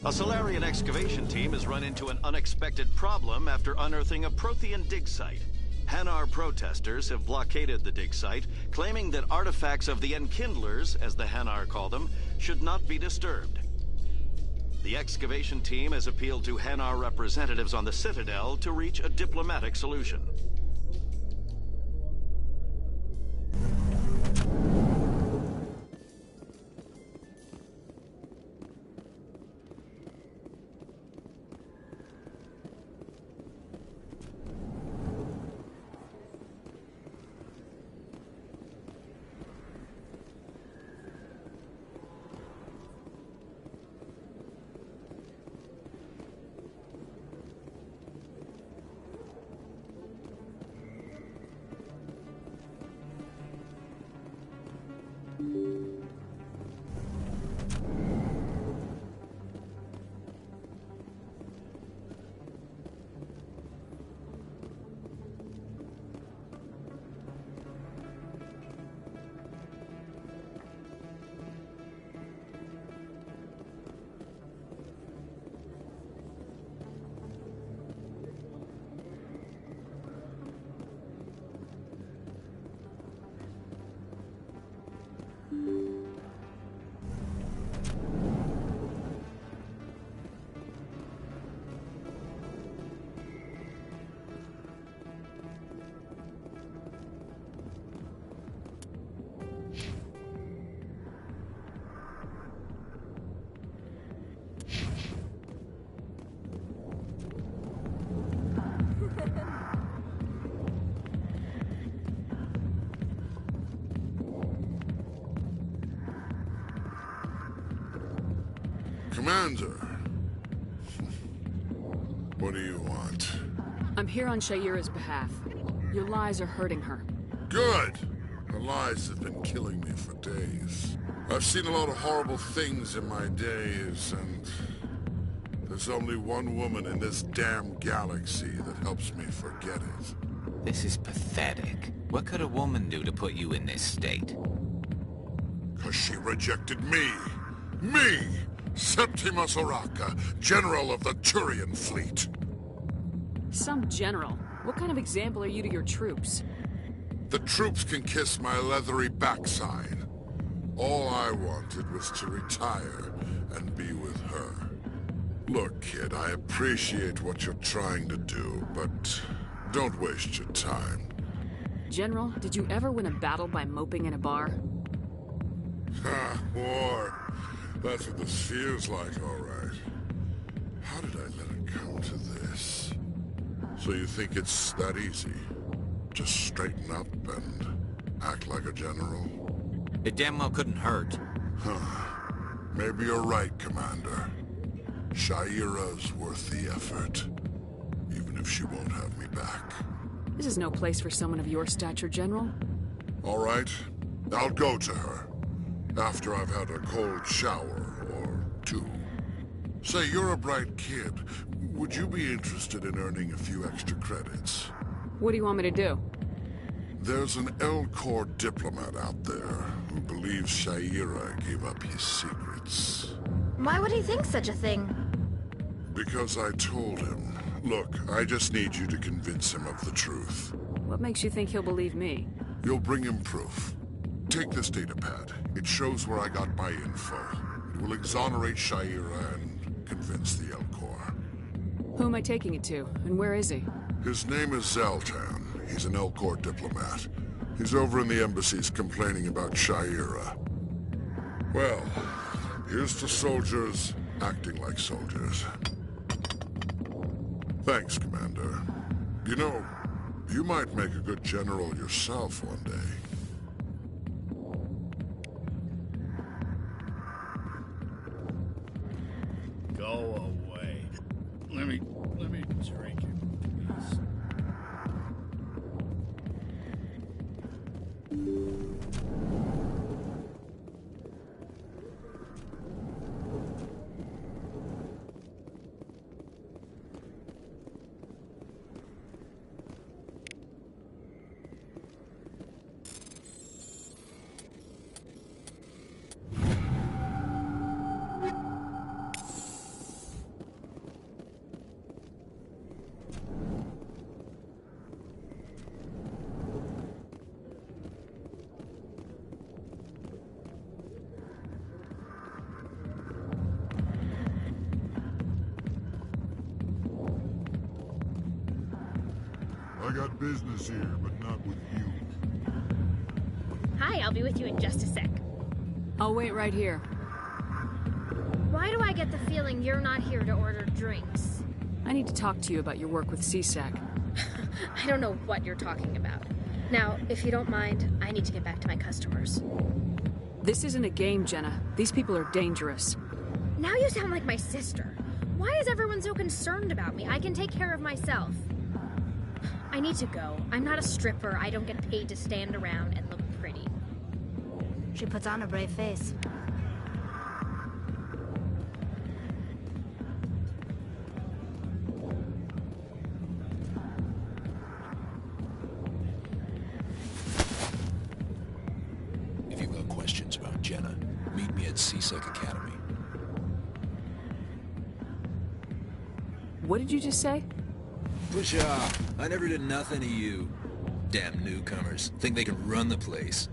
A Salarian excavation team has run into an unexpected problem after unearthing a Prothean dig site. Hanar protesters have blockaded the dig site, claiming that artifacts of the Enkindlers, as the Hanar call them, should not be disturbed. The excavation team has appealed to Hanar representatives on the Citadel to reach a diplomatic solution. Commander. What do you want? I'm here on Shayera's behalf. Your lies are hurting her. Good! Her lies have been killing me for days. I've seen a lot of horrible things in my days, and there's only one woman in this damn galaxy that helps me forget it. This is pathetic. What could a woman do to put you in this state? 'Cause she rejected me! Me! Septimus Oraka, General of the Turian Fleet! Some general? What kind of example are you to your troops? The troops can kiss my leathery backside. All I wanted was to retire and be with her. Look, kid, I appreciate what you're trying to do, but don't waste your time. General, did you ever win a battle by moping in a bar? Ha, war. That's what this feels like, all right. How did I let it come to this? So you think it's that easy? Just straighten up and act like a general? It damn well couldn't hurt. Huh. Maybe you're right, Commander. Shayera's worth the effort, even if she won't have me back. This is no place for someone of your stature, General. All right, I'll go to her. After I've had a cold shower or two. Say, you're a bright kid. Would you be interested in earning a few extra credits? What do you want me to do? There's an Elcor diplomat out there who believes Shayera gave up his secrets. Why would he think such a thing? Because I told him. Look, I just need you to convince him of the truth. What makes you think he'll believe me? You'll bring him proof. Take this datapad. It shows where I got my info. It will exonerate Shayera and convince the Elcor. Who am I taking it to, and where is he? His name is Zaltan. He's an Elcor diplomat. He's over in the embassies complaining about Shayera. Well, here's to soldiers acting like soldiers. Thanks, Commander. You know, you might make a good general yourself one day. Go away. Let me drink it, please. I got business here, but not with you. Hi, I'll be with you in just a sec. I'll wait right here. Why do I get the feeling you're not here to order drinks? I need to talk to you about your work with CSAC. I don't know what you're talking about. Now, if you don't mind, I need to get back to my customers. This isn't a game, Jenna. These people are dangerous. Now you sound like my sister. Why is everyone so concerned about me? I can take care of myself. I need to go. I'm not a stripper. I don't get paid to stand around and look pretty. She puts on a brave face. If you've got questions about Jenna, meet me at CSEC Academy. What did you just say? Push off. I never did nothing to you. Damn newcomers. Think they can run the place.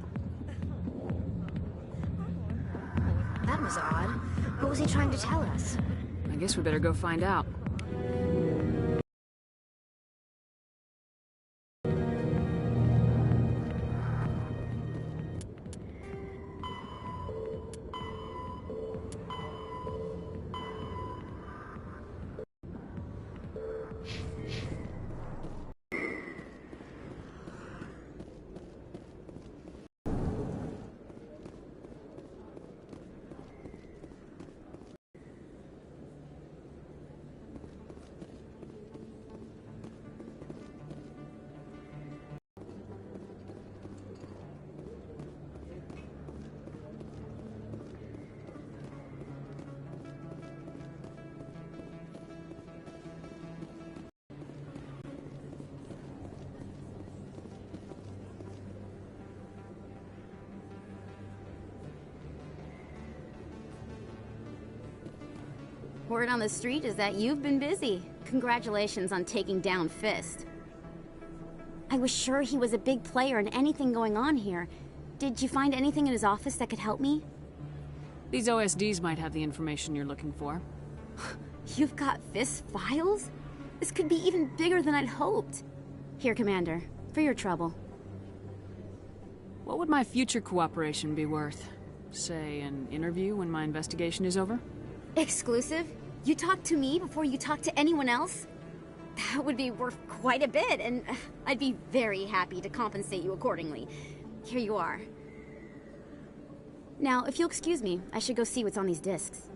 That was odd. What was he trying to tell us? I guess we better go find out. Word on the street is that you've been busy. Congratulations on taking down Fist. I was sure he was a big player in anything going on here. Did you find anything in his office that could help me? These OSDs might have the information you're looking for. You've got Fist's files? This could be even bigger than I'd hoped. Here, Commander, for your trouble. What would my future cooperation be worth? Say, an interview when my investigation is over? Exclusive? You talk to me before you talk to anyone else? That would be worth quite a bit, and I'd be very happy to compensate you accordingly. Here you are. Now, if you'll excuse me, I should go see what's on these discs.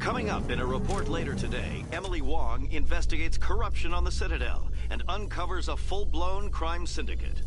Coming up in a report later today, Emily Wong investigates corruption on the Citadel and uncovers a full-blown crime syndicate.